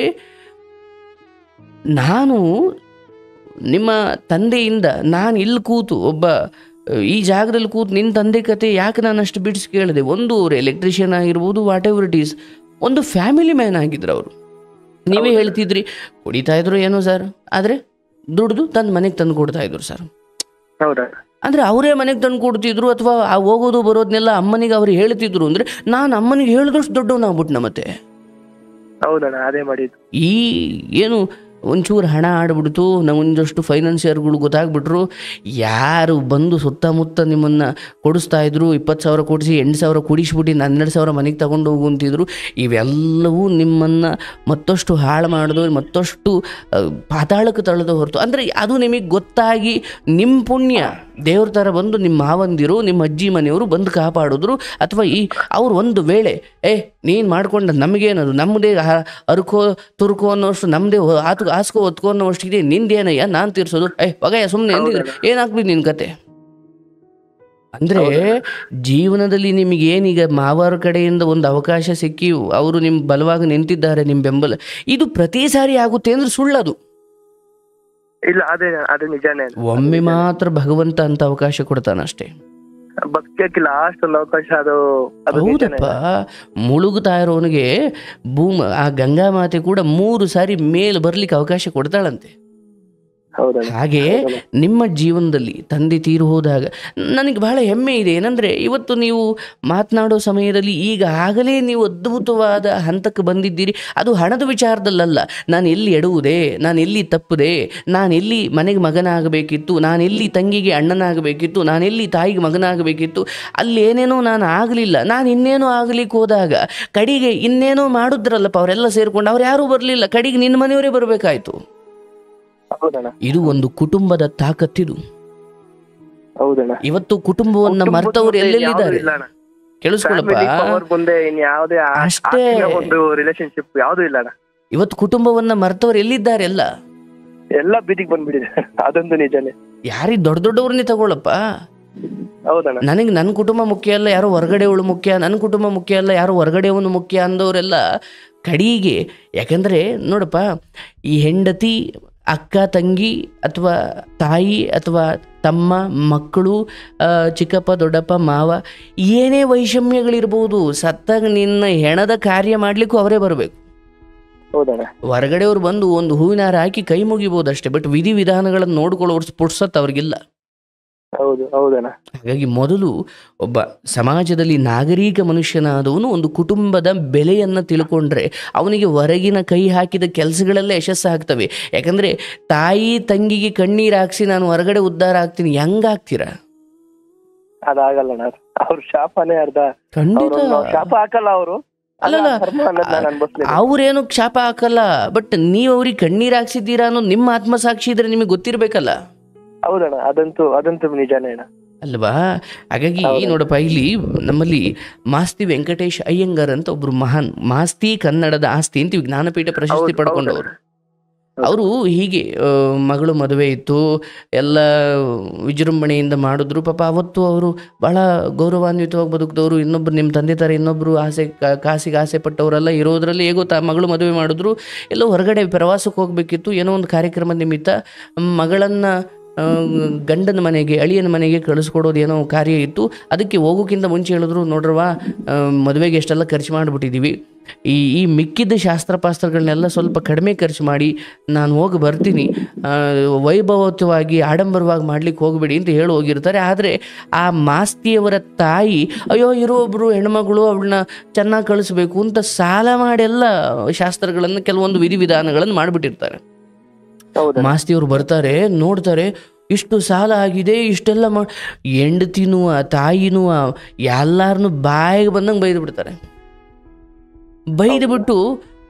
ನಾನು ನಿಮ್ಮ ತಂದೆಯಿಂದ ನಾನು ಇಲ್ಲಿ ಕೂತು ಈ ಜಾಗದಲ್ಲಿ ಕೂತು ನಿನ್ನ ತಂದೆ ಕತೆ ಯಾಕೆ ನಾನು ಅಷ್ಟು ಬಿಡಿಸಿ ಕೇಳಿದೆ. ಅವ್ರು ಎಲೆಕ್ಟ್ರಿಷಿಯನ್ ಆಗಿರ್ಬೋದು, ವಾಟ್ ಎವರ್ ಇಟ್ ಈಸ್, ಒಂದು ಫ್ಯಾಮಿಲಿ ಮ್ಯಾನ್ ಆಗಿದ್ರು ಅವರು. ನೀವೇ ಹೇಳ್ತಿದ್ರಿ ಕುಡಿತಾ ಇದ್ರು ಏನೋ ಸರ್, ಆದರೆ ದುಡ್ದು ತಂದು ಮನೆಗೆ ತಂದು ಕೊಡ್ತಾ ಇದ್ರು ಸರ್. ಅಂದರೆ ಅವರೇ ಮನೆಗೆ ತಂದು ಕೊಡ್ತಿದ್ರು ಅಥವಾ ಹೋಗೋದು ಬರೋದನ್ನೆಲ್ಲ ಅಮ್ಮನಿಗೆ ಅವ್ರು ಹೇಳ್ತಿದ್ರು. ಅಂದರೆ ನಾನು ಅಮ್ಮನಿಗೆ ಹೇಳಿದಷ್ಟು ದೊಡ್ಡವನಾಗ್ಬಿಟ್ನ. ಮತ್ತೆ ಈ ಏನು ಒಂಚೂರು ಹಣ ಆಡ್ಬಿಡ್ತು, ಒಂದಷ್ಟು ಫೈನಾನ್ಸಿಯರ್ಗಳು ಗೊತ್ತಾಗ್ಬಿಟ್ರು, ಯಾರು ಬಂದು ಸುತ್ತಮುತ್ತ ನಿಮ್ಮನ್ನು ಕೊಡಿಸ್ತಾ ಇದ್ರು, 20,000 ಕೊಡಿಸಿ 8,000 ಕುಡಿಸ್ಬಿಟ್ಟು 12,000 ಮನೆಗೆ ತಗೊಂಡು ಹೋಗು ಅಂತಿದ್ರು. ಇವೆಲ್ಲವೂ ನಿಮ್ಮನ್ನು ಮತ್ತಷ್ಟು ಹಾಳು ಮಾಡಿದ್ರು, ಮತ್ತಷ್ಟು ಪಾತಾಳಕ್ಕೆ ತಳೆದು ಹೊರತು. ಅಂದರೆ ಅದು ನಿಮಗೆ ಗೊತ್ತಾಗಿ ನಿಮ್ಮ ಪುಣ್ಯ ದೇವ್ರ ಥರ ಬಂದು ನಿಮ್ಮ ಮಾವಂದಿರು ನಿಮ್ಮ ಅಜ್ಜಿ ಮನೆಯವರು ಬಂದು ಕಾಪಾಡಿದ್ರು. ಅಥವಾ ಅವ್ರು ಒಂದು ವೇಳೆ ನೀನು ಮಾಡ್ಕೊಂಡ ನಮಗೇನದು, ನಮ್ಮದೇ ಅರ್ಕೋ ತುರ್ಕೋ ಅನ್ನೋಷ್ಟು, ನಮ್ಮದೇ ಹಾಸ್ಕೋ ಹೊತ್ಕೋ ಅನ್ನೋಷ್ಟು ಇದೆ, ನಿಂದೇನಯ್ಯ ನಾನು ತೀರ್ಸೋದು, ಒಗಯ್ಯ ಸುಮ್ಮನೆ ಎಂದಿದ್ರೆ ಏನಾಗ್ಬಿಟ್ಟು ನಿನ್ನ ಕತೆ. ಅಂದರೆ ಜೀವನದಲ್ಲಿ ನಿಮಗೇನೀಗ ಮಾವರ ಕಡೆಯಿಂದ ಒಂದು ಅವಕಾಶ ಸಿಕ್ಕಿ ಅವರು ನಿಮ್ಮ ಬಲವಾಗಿ ನಿಂತಿದ್ದಾರೆ, ನಿಮ್ಮ ಬೆಂಬಲ, ಇದು ಪ್ರತಿ ಸಾರಿ ಆಗುತ್ತೆ ಅಂದರೆ ಸುಳ್ಳದು. ಇಲ್ಲ, ಅದು ನಿಜಾನೇ. ಒಮ್ಮೆ ಮಾತ್ರ ಭಗವಂತ ಅಂತ ಅವಕಾಶ ಕೊಡ್ತಾನಷ್ಟೇ. ಲಾಸ್ಟ್ ಒಂದು ಅವಕಾಶ ಅದು. ಹೌದಪ್ಪ, ಮುಳುಗುತ್ತಾ ಇರೋನಿಗೆ ಆ ಗಂಗಾ ಮಾತೆ ಕೂಡ 3 ಸಾರಿ ಮೇಲೆ ಬರ್ಲಿಕ್ಕೆ ಅವಕಾಶ ಕೊಡ್ತಾಳಂತೆ. ಹಾಗೆ ನಿಮ್ಮ ಜೀವನದಲ್ಲಿ ತಂದೆ ತೀರು ಹೋದಾಗ ನನಗೆ ಬಹಳ ಹೆಮ್ಮೆ ಇದೆ. ಏನಂದರೆ ಇವತ್ತು ನೀವು ಮಾತನಾಡೋ ಸಮಯದಲ್ಲಿ ಈಗಾಗಲೇ ನೀವು ಅದ್ಭುತವಾದ ಹಂತಕ್ಕೆ ಬಂದಿದ್ದೀರಿ. ಅದು ಹಣದ ವಿಚಾರದಲ್ಲಲ್ಲ, ನಾನು ಎಲ್ಲಿ ಎಡುವುದೇ, ನಾನು ಎಲ್ಲಿ ತಪ್ಪದೆ, ನಾನೆಲ್ಲಿ ಮನೆಗೆ ಮಗನಾಗಬೇಕಿತ್ತು, ನಾನೆಲ್ಲಿ ತಂಗಿಗೆ ಅಣ್ಣನಾಗಬೇಕಿತ್ತು, ನಾನೆಲ್ಲಿ ತಾಯಿಗೆ ಮಗನಾಗಬೇಕಿತ್ತು, ಅಲ್ಲಿ ಏನೇನೋ ನಾನು ಆಗಲಿಲ್ಲ, ನಾನು ಇನ್ನೇನೋ ಆಗಲಿಕ್ಕೆ ಹೋದಾಗ ಕಡೆಗೆ ಇನ್ನೇನೋ ಮಾಡಿದ್ರಲ್ಲಪ್ಪ ಅವರೆಲ್ಲ ಸೇರ್ಕೊಂಡು, ಅವ್ರು ಯಾರೂ ಬರಲಿಲ್ಲ, ಕಡೆಗೆ ನಿನ್ನ ಮನೆಯವರೇ ಬರಬೇಕಾಯ್ತು. ಇದು ಒಂದು ಕುಟುಂಬದ ತಾಕತ್ತಿದು. ಇವತ್ತು ಕುಟುಂಬವನ್ನ ಮರ್ತವರು ಎಲ್ಲೆಲ್ಲಿದ್ದಾರೆ ಕೇಳಿಸ್ಕೊಳ್ಳಪ್ಪ. ಅಷ್ಟೇ, ಇವತ್ತು ಕುಟುಂಬವನ್ನ ಮರ್ತವ್ರು ಎಲ್ಲಿದ್ದಾರೆ? ಎಲ್ಲ ಬೀದಿಗೆ ಬಂದ್ಬಿಟ್ಟಿದೆ. ಅದೊಂದು ನಿಜಾನೇ. ಯಾರಿಗೆ ದೊಡ್ಡವ್ರನ್ನೇ ತಗೊಳಪ್ಪ. ನನಗೆ ನನ್ನ ಕುಟುಂಬ ಮುಖ್ಯ ಅಲ್ಲ, ಯಾರೋ ಹೊರಗಡೆಯವಳು ಮುಖ್ಯ, ನನ್ನ ಕುಟುಂಬ ಮುಖ್ಯ ಅಲ್ಲ, ಯಾರೋ ಹೊರಗಡೆಯವನು ಮುಖ್ಯ ಅಂದವರೆಲ್ಲ ಕಡೆಗೆ. ಯಾಕಂದ್ರೆ ನೋಡಪ್ಪ, ಈ ಹೆಂಡತಿ, ಅಕ್ಕ ತಂಗಿ ಅಥವಾ ತಾಯಿ ಅಥವಾ ತಮ್ಮ, ಮಕ್ಕಳು, ಚಿಕ್ಕಪ್ಪ ದೊಡ್ಡಪ್ಪ ಮಾವ, ಏನೇ ವೈಷಮ್ಯಗಳಿರ್ಬೋದು, ಸತ್ತಾಗ ನಿನ್ನ ಹೆಣದ ಕಾರ್ಯ ಮಾಡ್ಲಿಕ್ಕೂ ಅವರೇ ಬರಬೇಕು. ಹೊರಗಡೆಯವ್ರು ಬಂದು ಒಂದು ಹೂವಿನ ಹಾರ ಹಾಕಿ ಕೈ ಮುಗಿಬೋದಷ್ಟೇ, ಬಟ್ ವಿಧಿ ವಿಧಾನಗಳನ್ನು ನೋಡ್ಕೊಳ್ಳೋರು ಪುಡ್ಸತ್ ಅವ್ರಿಗಿಲ್ಲ. ಹಾಗಾಗಿ ಮೊದಲು ಒಬ್ಬ ಸಮಾಜದಲ್ಲಿ ನಾಗರಿಕ ಮನುಷ್ಯನಾದವನು ಒಂದು ಕುಟುಂಬದ ಬೆಲೆಯನ್ನು ತಿಳ್ಕೊಂಡ್ರೆ ಅವನಿಗೆ ಹೊರಗಿನ ಕೈ ಹಾಕಿದ ಕೆಲಸಗಳೆಲ್ಲ ಯಶಸ್ಸಾಗ್ತವೆ. ಯಾಕಂದ್ರೆ ತಾಯಿ ತಂಗಿಗೆ ಕಣ್ಣೀರು ಹಾಕ್ಸಿ ನಾನು ಹೊರಗಡೆ ಉದ್ಧಾರ ಆಗ್ತೀನಿ, ಹೆಂಗಾಗ್ತೀರಾ? ಅದಾಗಲ್ಲ, ಅವ್ರ ಶಾಪನೇ ಅರ್ಧ. ಖಂಡಿತ ಶಾಪ ಹಾಕಲ್ಲ ಅವರು. ಅಲ್ಲಲ್ಲ, ಅವ್ರೇನು ಶಾಪ ಹಾಕಲ್ಲ, ಬಟ್ ನೀವು ಅವ್ರಿಗೆ ಕಣ್ಣೀರು ಹಾಕ್ಸಿದ್ದೀರಾ ಅನ್ನೋ ನಿಮ್ಮ ಆತ್ಮಸಾಕ್ಷಿ ಇದ್ರೆ ನಿಮಗೆ ಗೊತ್ತಿರ್ಬೇಕಲ್ಲ. ಹೌದಣ್ಣ, ಅದಂತೂ ನಿಜಾನೇ ಅಲ್ವಾ? ಹಾಗಾಗಿ ನೋಡಪ್ಪ, ಇಲ್ಲಿ ನಮ್ಮಲ್ಲಿ ಮಾಸ್ತಿ ವೆಂಕಟೇಶ್ ಅಯ್ಯಂಗಾರ್ ಅಂತ ಒಬ್ರು ಮಹಾನ್, ಮಾಸ್ತಿ ಕನ್ನಡದ ಆಸ್ತಿ ಅಂತ ಜ್ಞಾನಪೀಠ ಪ್ರಶಸ್ತಿ ಪಡ್ಕೊಂಡವರು. ಅವರು ಹೀಗೆ ಮಗಳು ಮದುವೆ ಇತ್ತು, ಎಲ್ಲ ವಿಜೃಂಭಣೆಯಿಂದ ಮಾಡಿದ್ರು. ಪಾಪ ಅವತ್ತು ಅವರು ಬಹಳ ಗೌರವಾನ್ವಿತವಾಗಿ ಬದುಕಿದವರು. ಇನ್ನೊಬ್ರು ನಿಮ್ಮ ತಂದೆ ಥರ ಇನ್ನೊಬ್ರು ಕಾಸಿಗೆ ಆಸೆ ಪಟ್ಟವರೆಲ್ಲ ಇರೋದ್ರಲ್ಲಿ ಹೇಗೋ ಮಗಳು ಮದುವೆ ಮಾಡಿದ್ರು. ಎಲ್ಲೋ ಹೊರಗಡೆ ಪ್ರವಾಸಕ್ಕೆ ಹೋಗ್ಬೇಕಿತ್ತು, ಏನೋ ಒಂದು ಕಾರ್ಯಕ್ರಮದ ನಿಮಿತ್ತ ಮಗಳನ್ನು ಗಂಡನ ಮನೆಗೆ, ಅಳಿಯನ ಮನೆಗೆ ಕಳಿಸ್ಕೊಡೋದು ಏನೋ ಕಾರ್ಯ ಇತ್ತು. ಅದಕ್ಕೆ ಹೋಗೋಕ್ಕಿಂತ ಮುಂಚೆ ಹೇಳಿದ್ರು, ನೋಡ್ರವ ಮದುವೆಗೆ ಎಷ್ಟೆಲ್ಲ ಖರ್ಚು ಮಾಡಿಬಿಟ್ಟಿದ್ದೀವಿ, ಈ ಮಿಕ್ಕಿದ್ದ ಶಾಸ್ತ್ರಪಾಸ್ತ್ರಗಳನ್ನೆಲ್ಲ ಸ್ವಲ್ಪ ಕಡಿಮೆ ಖರ್ಚು ಮಾಡಿ ನಾನು ಹೋಗಿ ಬರ್ತೀನಿ, ವೈಭವಯುತವಾಗಿ ಆಡಂಬರವಾಗಿ ಮಾಡ್ಲಿಕ್ಕೆ ಹೋಗ್ಬೇಡಿ ಅಂತ ಹೇಳಿ ಹೋಗಿರ್ತಾರೆ. ಆದರೆ ಆ ಮಾಸ್ತಿಯವರ ತಾಯಿ, ಅಯ್ಯೋ ಇರೋ ಒಬ್ಬರು ಹೆಣ್ಮಗಳು, ಅವಳನ್ನ ಚೆನ್ನಾಗಿ ಕಳಿಸ್ಬೇಕು ಅಂತ ಸಾಲ ಮಾಡೆಲ್ಲ ಶಾಸ್ತ್ರಗಳನ್ನು, ಕೆಲವೊಂದು ವಿಧಿವಿಧಾನಗಳನ್ನು ಮಾಡಿಬಿಟ್ಟಿರ್ತಾರೆ. ಮಾಸ್ತಿಯವರು ಬರ್ತಾರೆ, ನೋಡ್ತಾರೆ ಇಷ್ಟು ಸಾಲ ಆಗಿದೆ, ಇಷ್ಟೆಲ್ಲ ಹೆಂಡತಿನೂ ತಾಯಿನೂ ಎಲ್ಲಾರನ್ನು ಬಾಯಿಗೆ ಬಂದಂಗೆ ಬೈದು ಬಿಡ್ತಾರೆ. ಬೈದು ಬಿಟ್ಟು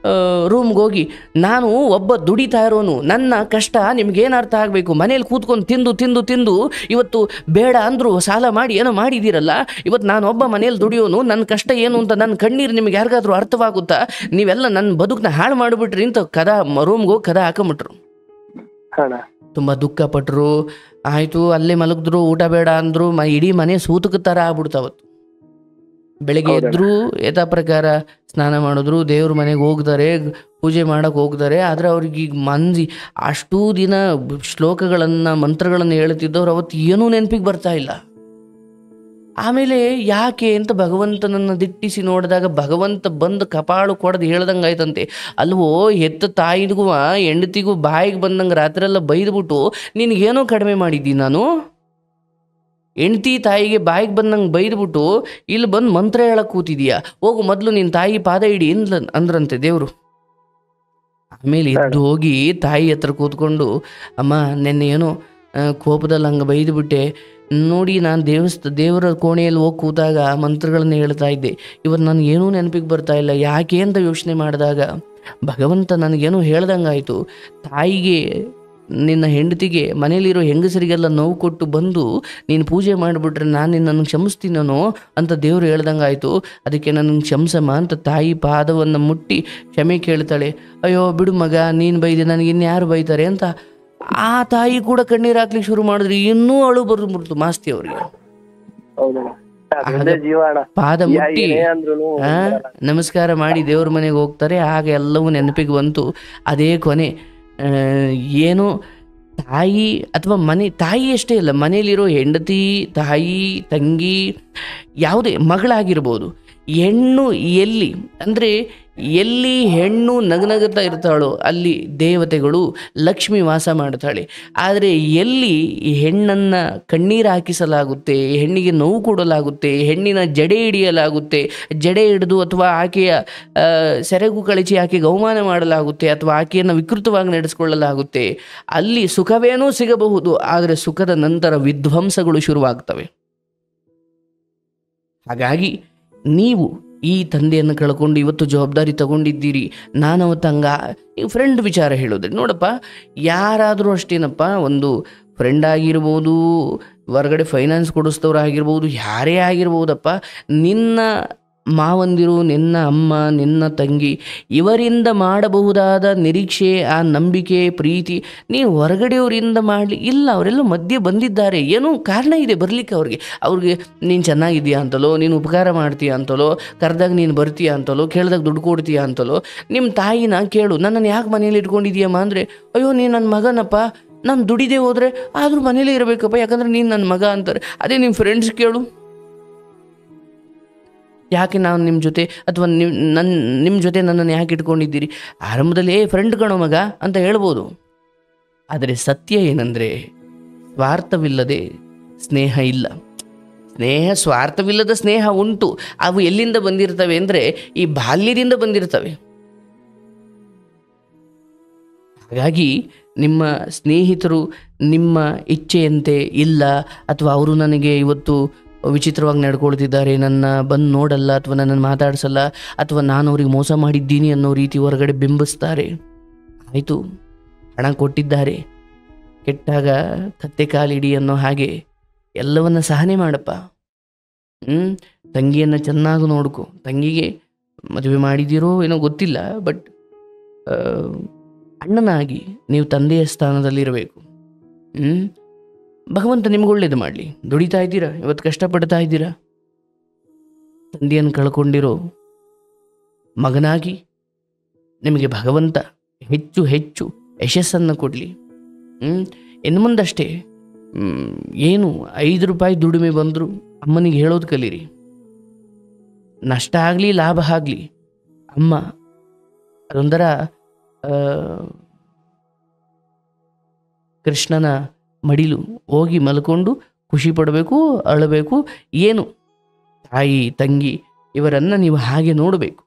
ರೂಮ್ಗೆ ಹೋಗಿ, ನಾನು ಒಬ್ಬ ದುಡಿತಾ ಇರೋನು, ನನ್ನ ಕಷ್ಟ ನಿಮ್ಗೇನು ಅರ್ಥ ಆಗಬೇಕು, ಮನೇಲಿ ಕೂತ್ಕೊಂಡು ತಿಂದು ತಿಂದು ತಿಂದು ಇವತ್ತು ಬೇಡ ಅಂದರು ಸಾಲ ಮಾಡಿ ಏನೋ ಮಾಡಿದ್ದೀರಲ್ಲ, ಇವತ್ತು ನಾನು ಒಬ್ಬ ಮನೇಲಿ ದುಡಿಯೋನು, ನನ್ನ ಕಷ್ಟ ಏನು ಅಂತ ನನ್ನ ಕಣ್ಣೀರು ನಿಮ್ಗೆ ಯಾರಿಗಾದ್ರೂ ಅರ್ಥವಾಗುತ್ತಾ? ನೀವೆಲ್ಲ ನನ್ನ ಬದುಕನ್ನ ಹಾಳು ಮಾಡಿಬಿಟ್ರಿ ಅಂತ ರೂಮ್ಗೆ ಹೋಗಿ ಕದ ಹಾಕೊಂಬಿಟ್ರು. ತುಂಬ ದುಃಖಪಟ್ಟರು. ಆಯಿತು, ಅಲ್ಲೇ ಮಲಗಿದ್ರು, ಊಟ ಬೇಡ ಅಂದರು. ಇಡೀ ಮನೆ ಸೂತಕ ಥರ ಆಗ್ಬಿಡ್ತಾವತ್ತು. ಬೆಳಗ್ಗೆ ಎದ್ರು ಯಥಾ ಪ್ರಕಾರ ಸ್ನಾನ ಮಾಡಿದ್ರು, ದೇವ್ರ ಮನೆಗೆ ಹೋಗ್ತಾರೆ, ಪೂಜೆ ಮಾಡಕ್ಕೆ ಹೋಗ್ತಾರೆ. ಆದರೆ ಅವ್ರಿಗೆ ಈಗ ಅಷ್ಟೂ ದಿನ ಶ್ಲೋಕಗಳನ್ನು ಮಂತ್ರಗಳನ್ನು ಹೇಳ್ತಿದ್ದವ್ರು ಅವತ್ತು ಏನೂ ನೆನಪಿಗೆ ಬರ್ತಾ ಇಲ್ಲ. ಆಮೇಲೆ ಯಾಕೆ ಅಂತ ಭಗವಂತನನ್ನು ದಿಟ್ಟಿಸಿ ನೋಡಿದಾಗ ಭಗವಂತ ಬಂದು ಕಪಾಳು ಕೊಡದು ಹೇಳ್ದಂಗೆ ಆಯ್ತಂತೆ. ಅಲ್ವೋ, ಹೆತ್ತ ತಾಯಿಗೂ ಹೆಂಡತಿಗೂ ಬಾಯಿಗೆ ಬಂದಂಗೆ ರಾತ್ರಿಯೆಲ್ಲ ಬೈದ್ಬಿಟ್ಟು ನಿನಗೇನೋ ಕಡಿಮೆ ಮಾಡಿದ್ದೀನಿ ನಾನು? ಹೆಂಡತಿ ತಾಯಿಗೆ ಬಾಯಿಗೆ ಬಂದಂಗೆ ಬೈದ್ಬಿಟ್ಟು ಇಲ್ಲಿ ಬಂದು ಮಂತ್ರ ಹೇಳಕ್ಕೆ ಕೂತಿದೀಯಾ? ಹೋಗು, ಮೊದಲು ನಿನ್ನ ತಾಯಿ ಪಾದ ಇಡಿ ಅಂದ್ರಂತೆ ದೇವರು. ಆಮೇಲೆ ಎದ್ದು ಹೋಗಿ ತಾಯಿ ಹತ್ರ ಕೂತ್ಕೊಂಡು, ಅಮ್ಮ ನೆನ್ನೆ ಏನೋ ಕೋಪದಲ್ಲಿ ಹಂಗೆ ಬೈದ್ಬಿಟ್ಟೆ ನೋಡಿ, ನಾನು ದೇವರ ಕೋಣೆಯಲ್ಲಿ ಹೋಗಿ ಕೂತಾಗ ಮಂತ್ರಗಳನ್ನು ಹೇಳ್ತಾ ಇದ್ದೆ, ಇವತ್ತು ನನಗೇನೂ ನೆನಪಿಗೆ ಬರ್ತಾ ಇಲ್ಲ, ಯಾಕೆ ಅಂತ ಯೋಚನೆ ಮಾಡಿದಾಗ ಭಗವಂತ ನನಗೇನೋ ಹೇಳ್ದಂಗಾಯಿತು. ತಾಯಿಗೆ, ನಿನ್ನ ಹೆಂಡತಿಗೆ, ಮನೇಲಿರೋ ಹೆಂಗಸರಿಗೆಲ್ಲ ನೋವು ಕೊಟ್ಟು ಬಂದು ನೀನು ಪೂಜೆ ಮಾಡಿಬಿಟ್ರೆ ನಾನು ನಿನ್ನನ್ನು ಕ್ಷಮಿಸ್ತೀನೋ ಅಂತ ದೇವರು ಹೇಳ್ದಂಗಾಯಿತು. ಅದಕ್ಕೆ ನನ್ನ ಕ್ಷಮಿಸಮ್ಮ ಅಂತ ತಾಯಿ ಪಾದವನ್ನು ಮುಟ್ಟಿ ಕ್ಷಮೆ ಕೇಳ್ತಾಳೆ. ಅಯ್ಯೋ ಬಿಡು ಮಗ, ನೀನು ಬೈದೆ, ನನಗೆ ಇನ್ಯಾರು ಬೈತಾರೆ ಅಂತ ಆ ತಾಯಿ ಕೂಡ ಕಣ್ಣೀರು ಹಾಕ್ಲಿಕ್ಕೆ ಶುರು ಮಾಡಿದ್ರಿ. ಇನ್ನೂ ಅಳು ಬರ್ಬಿಡ್ತು ಮಾಸ್ತಿ ಅವ್ರಿಗೆ. ಪಾದ ಮುಟ್ಟಿ ನಮಸ್ಕಾರ ಮಾಡಿ ದೇವ್ರ ಮನೆಗೆ ಹೋಗ್ತಾರೆ. ಆಗ ಎಲ್ಲವೂ ನೆನಪಿಗೆ ಬಂತು. ಅದೇ ಕೊನೆ. ಏನು ತಾಯಿ ಅಥವಾ ತಾಯಿ ಅಷ್ಟೇ ಇಲ್ಲ, ಮನೇಲಿರೋ ಹೆಂಡತಿ, ತಾಯಿ, ತಂಗಿ, ಯಾವುದೇ ಮಗಳಾಗಿರ್ಬೋದು, ಹೆಣ್ಣು ಎಲ್ಲಿ ಹೆಣ್ಣು ನಗನಗುತ್ತಾ ಇರ್ತಾಳೋ ಅಲ್ಲಿ ದೇವತೆಗಳು, ಲಕ್ಷ್ಮಿ ವಾಸ ಮಾಡ್ತಾಳೆ. ಆದರೆ ಎಲ್ಲಿ ಹೆಣ್ಣನ್ನು ಕಣ್ಣೀರು ಹಾಕಿಸಲಾಗುತ್ತೆ, ಹೆಣ್ಣಿಗೆ ನೋವು ಕೊಡಲಾಗುತ್ತೆ, ಹೆಣ್ಣಿನ ಜಡೆ ಹಿಡಿಯಲಾಗುತ್ತೆ, ಜಡೆ ಹಿಡಿದು ಅಥವಾ ಆಕೆಯ ಸೆರಗು ಕಳಚಿ ಆಕೆಗೆ ಅವಮಾನ ಮಾಡಲಾಗುತ್ತೆ, ಅಥವಾ ಆಕೆಯನ್ನು ವಿಕೃತವಾಗಿ ನಡೆಸಿಕೊಳ್ಳಲಾಗುತ್ತೆ, ಅಲ್ಲಿ ಸುಖವೇನೂ ಸಿಗಬಹುದು, ಆದರೆ ಸುಖದ ನಂತರ ವಿಧ್ವಂಸಗಳು ಶುರುವಾಗ್ತವೆ. ಹಾಗಾಗಿ ನೀವು ಈ ತಂದೆಯನ್ನು ಕಳ್ಕೊಂಡು ಇವತ್ತು ಜವಾಬ್ದಾರಿ ತಗೊಂಡಿದ್ದೀರಿ. ನಾನು ಅವತ್ತಂಗ ಈಗ ಫ್ರೆಂಡ್ ವಿಚಾರ ಹೇಳೋದ್ರೆ, ನೋಡಪ್ಪ, ಯಾರಾದರೂ ಅಷ್ಟೇನಪ್ಪ, ಒಂದು ಫ್ರೆಂಡ್ ಆಗಿರ್ಬೋದು, ಹೊರಗಡೆ ಫೈನಾನ್ಸ್ ಕೊಡಿಸ್ತವ್ರು ಆಗಿರ್ಬೋದು, ಯಾರೇ ಆಗಿರ್ಬೋದಪ್ಪ, ನಿನ್ನ ಮಾವಂದಿರು, ನಿನ್ನ ಅಮ್ಮ, ನಿನ್ನ ತಂಗಿ, ಇವರಿಂದ ಮಾಡಬಹುದಾದ ನಿರೀಕ್ಷೆ, ಆ ನಂಬಿಕೆ, ಪ್ರೀತಿ ನೀವು ಹೊರಗಡೆಯವರಿಂದ ಮಾಡಲಿ ಇಲ್ಲ. ಅವರೆಲ್ಲ ಮಧ್ಯೆ ಬಂದಿದ್ದಾರೆ, ಏನೋ ಕಾರಣ ಇದೆ ಬರಲಿಕ್ಕೆ. ಅವ್ರಿಗೆ ನೀನು ಚೆನ್ನಾಗಿದೆಯಾ ಅಂತಲೋ, ನೀನು ಉಪಕಾರ ಮಾಡ್ತೀಯಾ ಅಂತಲೋ, ಕರೆದಾಗ ನೀನು ಬರ್ತೀಯಾ ಅಂತಲೋ, ಕೇಳಿದಾಗ ದುಡ್ಡು ಕೊಡ್ತೀಯಾ ಅಂತಲೋ. ನಿಮ್ಮ ತಾಯಿನ ಕೇಳು, ನನ್ನನ್ನು ಯಾಕೆ ಮನೇಲಿ ಇಟ್ಕೊಂಡಿದ್ದೀಯಮ್ಮ ಅಂದರೆ, ಅಯ್ಯೋ ನೀನು ನನ್ನ ಮಗನಪ್ಪ, ನಾನು ದುಡಿದೇ ಹೋದರೆ ಆದರೂ ಮನೇಲೇ ಇರಬೇಕಪ್ಪ, ಯಾಕಂದರೆ ನೀನು ನನ್ನ ಮಗ ಅಂತಾರೆ. ಅದೇ ನಿಮ್ಮ ಫ್ರೆಂಡ್ಸ್ ಕೇಳು, ಯಾಕೆ ನಾನು ನಿಮ್ಮ ಜೊತೆ ಅಥವಾ ನಿಮ್ಮ ಜೊತೆ ನನ್ನನ್ನು ಯಾಕೆ ಇಟ್ಕೊಂಡಿದ್ದೀರಿ? ಆರಂಭದಲ್ಲಿ ಫ್ರೆಂಡ್ ಕಣೋ ಮಗ ಅಂತ ಹೇಳ್ಬೋದು. ಆದರೆ ಸತ್ಯ ಏನಂದರೆ, ಸ್ವಾರ್ಥವಿಲ್ಲದೆ ಸ್ನೇಹ ಇಲ್ಲ. ಸ್ವಾರ್ಥವಿಲ್ಲದ ಸ್ನೇಹ ಉಂಟು. ಅವು ಎಲ್ಲಿಂದ ಬಂದಿರ್ತವೆ ಅಂದರೆ ಈ ಬಾಲ್ಯದಿಂದ ಬಂದಿರ್ತವೆ. ಹಾಗಾಗಿ ನಿಮ್ಮ ಸ್ನೇಹಿತರು ನಿಮ್ಮ ಇಚ್ಛೆಯಂತೆ ಇಲ್ಲ, ಅಥವಾ ಅವರು ನನಗೆ ಇವತ್ತು ವಿಚಿತ್ರವಾಗಿ ನಡ್ಕೊಳ್ತಿದ್ದಾರೆ, ನನ್ನ ಬಂದು ನೋಡಲ್ಲ, ಅಥವಾ ನನ್ನನ್ನು ಮಾತಾಡಿಸಲ್ಲ, ಅಥವಾ ನಾನು ಅವ್ರಿಗೆ ಮೋಸ ಮಾಡಿದ್ದೀನಿ ಅನ್ನೋ ರೀತಿ ಹೊರಗಡೆ ಬಿಂಬಿಸ್ತಾರೆ. ಆಯಿತು, ಹಣ ಕೊಟ್ಟಿದ್ದಾರೆ, ಕೆಟ್ಟಾಗ ಕತ್ತೆ ಕಾಲಿಡಿ ಅನ್ನೋ ಹಾಗೆ ಎಲ್ಲವನ್ನ ಸಹನೆ ಮಾಡಪ್ಪ. ತಂಗಿಯನ್ನು ಚೆನ್ನಾಗಿ ನೋಡ್ಕೊ. ತಂಗಿಗೆ ಮದುವೆ ಮಾಡಿದ್ದೀರೋ ಏನೋ ಗೊತ್ತಿಲ್ಲ, ಬಟ್ ಅಣ್ಣನಾಗಿ ನೀವು ತಂದೆಯ ಸ್ಥಾನದಲ್ಲಿರಬೇಕು. ಭಗವಂತ ನಿಮ್ಗೆ ಒಳ್ಳೇದು ಮಾಡಲಿ. ದುಡಿತಾ ಇದ್ದೀರಾ, ಇವತ್ತು ಕಷ್ಟಪಡ್ತಾ ಇದ್ದೀರಾ, ತಂದೆಯನ್ನು ಕಳ್ಕೊಂಡಿರೋ ಮಗನಾಗಿ ನಿಮಗೆ ಭಗವಂತ ಹೆಚ್ಚು ಹೆಚ್ಚು ಯಶಸ್ಸನ್ನು ಕೊಡಲಿ. ಇನ್ನು ಮುಂದಷ್ಟೇ ಏನು 5 ರೂಪಾಯಿ ದುಡಿಮೆ ಬಂದರೂ ಅಮ್ಮನಿಗೆ ಹೇಳೋದು ಕಲೀರಿ. ನಷ್ಟ ಆಗಲಿ ಲಾಭ ಆಗಲಿ, ಅಮ್ಮ ಅದೊಂಥರ ಕೃಷ್ಣನ ಮಡಿಲು ಹೋಗಿ ಮಲ್ಕೊಂಡು ಖುಷಿ ಪಡಬೇಕು, ಅಳಬೇಕು. ಏನು ತಾಯಿ ತಂಗಿ ಇವರನ್ನು ನೀವು ಹಾಗೆ ನೋಡಬೇಕು.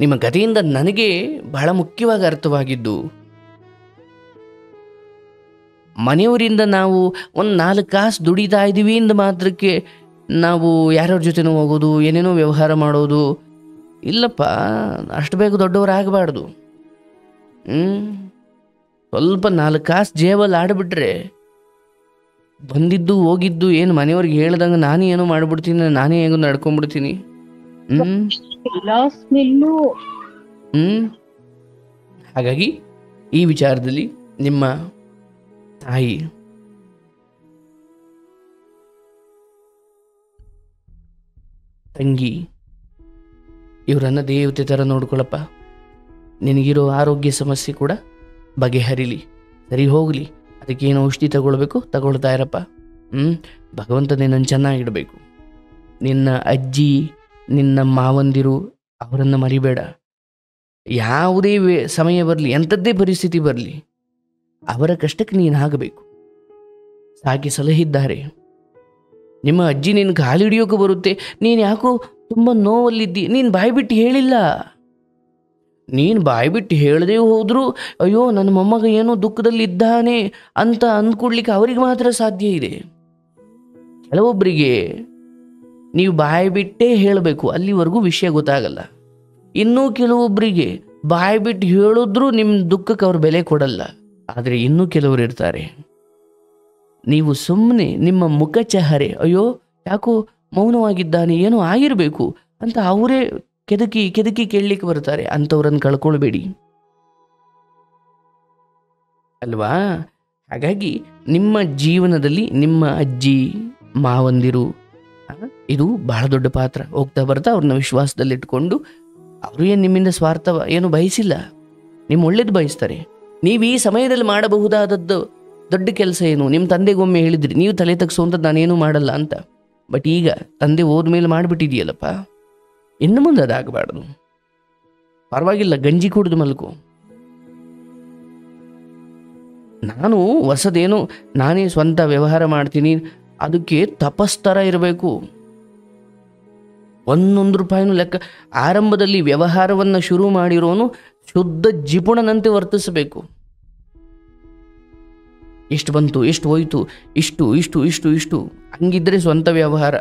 ನಿಮ್ಮ ಕಥೆಯಿಂದ ನನಗೆ ಬಹಳ ಮುಖ್ಯವಾಗಿ ಅರ್ಥವಾಗಿದ್ದು, ಮನೆಯವರಿಂದ ನಾವು ಒಂದು 4 ಕಾಸು ದುಡಿತಾ ಇದ್ದೀವಿ ಇಂದ ಮಾತ್ರಕ್ಕೆ ನಾವು ಯಾರ್ಯಾರ ಜೊತೆನೂ ಹೋಗೋದು, ಏನೇನೋ ವ್ಯವಹಾರ ಮಾಡೋದು, ಇಲ್ಲಪ್ಪ, ಅಷ್ಟು ಬೇಗ ದೊಡ್ಡವರಾಗಬಾರ್ದು. ಸ್ವಲ್ಪ 4 ಕಾಸು ಜೇಬಲ್ಲಿ ಆಡ್ಬಿಟ್ರೆ ಬಂದಿದ್ದು ಹೋಗಿದ್ದು ಏನು ಮನೆಯವ್ರಿಗೆ ಹೇಳ್ದಂಗೆ ನಾನೇ ಏನೋ ಮಾಡ್ಬಿಡ್ತೀನಿ, ನಾನೇ ಹೇಗೋ ನಡ್ಕೊಂಡ್ಬಿಡ್ತೀನಿ. ಹಾಗಾಗಿ ಈ ವಿಚಾರದಲ್ಲಿ ನಿಮ್ಮ ತಾಯಿ, ತಂಗಿ ಇವರನ್ನ ದೇವತೆ ಥರ ನೋಡ್ಕೊಳಪ್ಪ. ನಿನಗಿರೋ ಆರೋಗ್ಯ ಸಮಸ್ಯೆ ಕೂಡ ಬಗೆಹರಿಲಿ, ಸರಿ ಹೋಗಲಿ. ಅದಕ್ಕೇನು ಔಷಧಿ ತಗೊಳ್ಬೇಕು ತಗೊಳ್ತಾ ಇರಪ್ಪ. ಭಗವಂತ ನಿನ್ನನ್ನು ಚೆನ್ನಾಗಿಡಬೇಕು. ನಿನ್ನ ಅಜ್ಜಿ, ನಿನ್ನ ಮಾವಂದಿರು ಅವರನ್ನು ಮರಿಬೇಡ. ಯಾವುದೇ ಸಮಯ ಬರಲಿ, ಎಂಥದ್ದೇ ಪರಿಸ್ಥಿತಿ ಬರಲಿ, ಅವರ ಕಷ್ಟಕ್ಕೆ ನೀನು ಆಗಬೇಕು. ಸಾಕಿ ಸಲಹಿದ್ದಾರೆ. ನಿಮ್ಮ ಅಜ್ಜಿ ನಿನ್ನ ಕಾಲು ಹಿಡಿಯೋಕೆ ಬರುತ್ತೆ, ನೀನು ಯಾಕೋ ತುಂಬ ನೋವಲ್ಲಿದ್ದಿ, ನೀನು ಬಾಯ್ಬಿಟ್ಟು ಹೇಳಿಲ್ಲ. ನೀನು ಬಾಯ್ಬಿಟ್ಟು ಹೇಳದೆ ಹೋದರೂ ಅಯ್ಯೋ ನನ್ನ ಮೊಮ್ಮಗ ಏನೋ ದುಃಖದಲ್ಲಿದ್ದಾನೆ ಅಂತ ಅಂದ್ಕೊಡ್ಲಿಕ್ಕೆ ಅವರಿಗೆ ಮಾತ್ರ ಸಾಧ್ಯ ಇದೆ. ಕೆಲವೊಬ್ಬರಿಗೆ ನೀವು ಬಾಯ್ಬಿಟ್ಟೇ ಹೇಳಬೇಕು, ಅಲ್ಲಿವರೆಗೂ ವಿಷಯ ಗೊತ್ತಾಗಲ್ಲ. ಇನ್ನೂ ಕೆಲವೊಬ್ಬರಿಗೆ ಬಾಯ್ಬಿಟ್ಟು ಹೇಳಿದ್ರೂ ನಿಮ್ಮ ದುಃಖಕ್ಕೆ ಅವ್ರು ಬೆಲೆ ಕೊಡಲ್ಲ. ಆದರೆ ಇನ್ನೂ ಕೆಲವರು ಇರ್ತಾರೆ, ನೀವು ಸುಮ್ಮನೆ ನಿಮ್ಮ ಮುಖ ಚಹರೆ ಅಯ್ಯೋ ಯಾಕೋ ಮೌನವಾಗಿದ್ದಾನೆ, ಏನೋ ಆಗಿರಬೇಕು ಅಂತ ಅವರೇ ಕೆದಕಿ ಕೆದಕಿ ಕೇಳಲಿಕ್ಕೆ ಬರ್ತಾರೆ. ಅಂಥವ್ರನ್ನು ಕಳ್ಕೊಳ್ಬೇಡಿ ಅಲ್ವಾ. ಹಾಗಾಗಿ ನಿಮ್ಮ ಜೀವನದಲ್ಲಿ ನಿಮ್ಮ ಅಜ್ಜಿ ಮಾವಂದಿರು ಇದು ಬಹಳ ದೊಡ್ಡ ಪಾತ್ರ. ಹೋಗ್ತಾ ಬರ್ತಾ ಅವ್ರನ್ನ ವಿಶ್ವಾಸದಲ್ಲಿಟ್ಕೊಂಡು, ಅವರು ಏನು ನಿಮ್ಮಿಂದ ಸ್ವಾರ್ಥ ಏನು ಬಯಸಿಲ್ಲ, ನಿಮ್ಮ ಒಳ್ಳೇದು ಬಯಸ್ತಾರೆ. ನೀವು ಈ ಸಮಯದಲ್ಲಿ ಮಾಡಬಹುದಾದದ್ದು ದೊಡ್ಡ ಕೆಲಸ ಏನು? ನಿಮ್ಮ ತಂದೆಗೊಮ್ಮೆ ಹೇಳಿದ್ರಿ ನೀವು ತಲೆ ತಗ್ಸೋಂಥದ್ದು ನಾನೇನು ಮಾಡಲ್ಲ ಅಂತ. ಬಟ್ ಈಗ ತಂದೆ ಹೋದ್ಮೇಲೆ ಮಾಡಿಬಿಟ್ಟಿದೆಯಲ್ಲಪ್ಪ, ಇನ್ನು ಮುಂದೆ ಅದಾಗಬಾರ್ದು. ಪರವಾಗಿಲ್ಲ, ಗಂಜಿ ಕುಡಿದು ಮಲ್ಕೋ. ನಾನು ಹೊಸದೇನು ನಾನೇ ಸ್ವಂತ ವ್ಯವಹಾರ ಮಾಡ್ತೀನಿ, ಅದಕ್ಕೆ ತಪಸ್ತರ ಇರಬೇಕು. 1 ರೂಪಾಯಿನೂ ಲೆಕ್ಕ. ಆರಂಭದಲ್ಲಿ ವ್ಯವಹಾರವನ್ನು ಶುರು ಮಾಡಿರೋನು ಶುದ್ಧ ಜಿಪುಣನಂತೆ ವರ್ತಿಸಬೇಕು. ಎಷ್ಟು ಬಂತು, ಎಷ್ಟು ಹೋಯ್ತು, ಇಷ್ಟು ಇಷ್ಟು ಇಷ್ಟು ಇಷ್ಟು ಹಂಗಿದ್ರೆ ಸ್ವಂತ ವ್ಯವಹಾರ.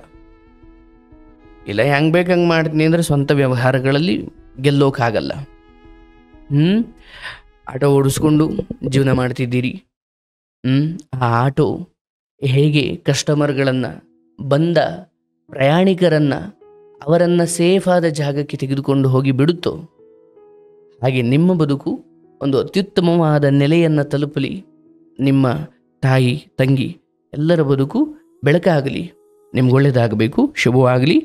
ಇಲ್ಲ ಹೆಂಗೆ ಬೇಕು ಹಂಗೆ ಮಾಡ್ತೀನಿ ಅಂದರೆ ಸ್ವಂತ ವ್ಯವಹಾರಗಳಲ್ಲಿ ಗೆಲ್ಲೋಕ್ಕಾಗಲ್ಲ. ಆಟೋ ಓಡಿಸ್ಕೊಂಡು ಜೀವನ ಮಾಡ್ತಿದ್ದೀರಿ. ಆ ಆಟೋ ಹೇಗೆ ಕಸ್ಟಮರ್ಗಳನ್ನು, ಬಂದ ಪ್ರಯಾಣಿಕರನ್ನು, ಅವರನ್ನು ಸೇಫಾದ ಜಾಗಕ್ಕೆ ತೆಗೆದುಕೊಂಡು ಹೋಗಿ ಬಿಡುತ್ತೋ ಹಾಗೆ ನಿಮ್ಮ ಬದುಕು ಒಂದು ಅತ್ಯುತ್ತಮವಾದ ನೆಲೆಯನ್ನು ತಲುಪಲಿ. ನಿಮ್ಮ ತಾಯಿ ತಂಗಿ ಎಲ್ಲರ ಬದುಕು ಬೆಳಕಾಗಲಿ. ನಿಮ್ಗೊಳ್ಳೆಯದಾಗಬೇಕು. ಶುಭವಾಗಲಿ.